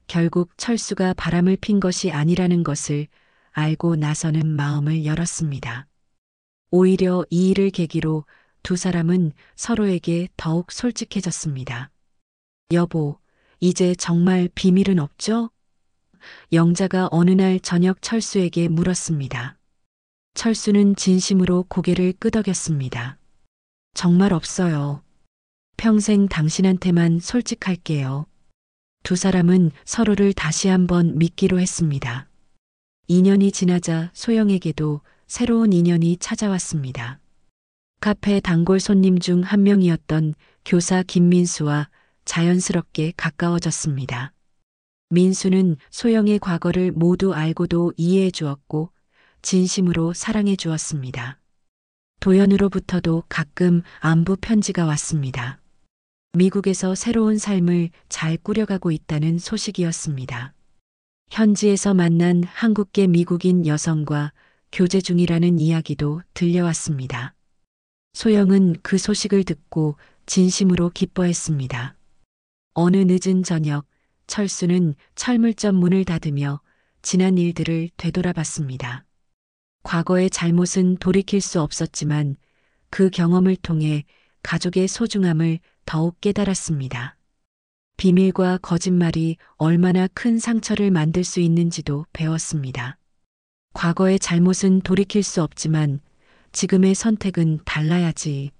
결국 철수가 바람을 핀 것이 아니라는 것을 알고 나서는 마음을 열었습니다. 오히려 이 일을 계기로 두 사람은 서로에게 더욱 솔직해졌습니다. 여보, 이제 정말 비밀은 없죠? 영자가 어느 날 저녁 철수에게 물었습니다. 철수는 진심으로 고개를 끄덕였습니다. 정말 없어요. 평생 당신한테만 솔직할게요. 두 사람은 서로를 다시 한번 믿기로 했습니다. 2년이 지나자 소영에게도 새로운 인연이 찾아왔습니다. 카페 단골 손님 중 한 명이었던 교사 김민수와 자연스럽게 가까워졌습니다. 민수는 소영의 과거를 모두 알고도 이해해 주었고 진심으로 사랑해 주었습니다. 도연으로부터도 가끔 안부 편지가 왔습니다. 미국에서 새로운 삶을 잘 꾸려가고 있다는 소식이었습니다. 현지에서 만난 한국계 미국인 여성과 교제 중이라는 이야기도 들려왔습니다. 소영은 그 소식을 듣고 진심으로 기뻐했습니다. 어느 늦은 저녁, 철수는 철물점 문을 닫으며 지난 일들을 되돌아봤습니다. 과거의 잘못은 돌이킬 수 없었지만 그 경험을 통해 가족의 소중함을 더욱 깨달았습니다. 비밀과 거짓말이 얼마나 큰 상처를 만들 수 있는지도 배웠습니다. 과거의 잘못은 돌이킬 수 없지만 지금의 선택은 달라야지.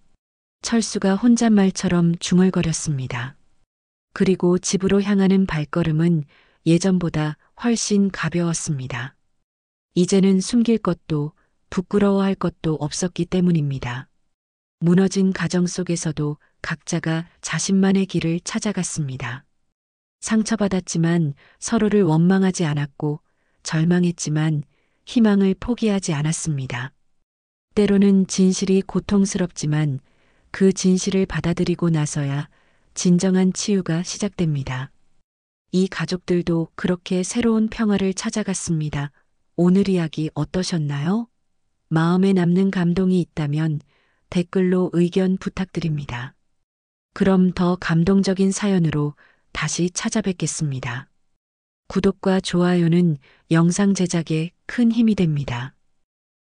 철수가 혼잣말처럼 중얼거렸습니다. 그리고 집으로 향하는 발걸음은 예전보다 훨씬 가벼웠습니다. 이제는 숨길 것도 부끄러워할 것도 없었기 때문입니다. 무너진 가정 속에서도 각자가 자신만의 길을 찾아갔습니다. 상처받았지만 서로를 원망하지 않았고 절망했지만 희망을 포기하지 않았습니다. 때로는 진실이 고통스럽지만 그 진실을 받아들이고 나서야 진정한 치유가 시작됩니다. 이 가족들도 그렇게 새로운 평화를 찾아갔습니다. 오늘 이야기 어떠셨나요? 마음에 남는 감동이 있다면 댓글로 의견 부탁드립니다. 그럼 더 감동적인 사연으로 다시 찾아뵙겠습니다. 구독과 좋아요는 영상 제작에 큰 힘이 됩니다.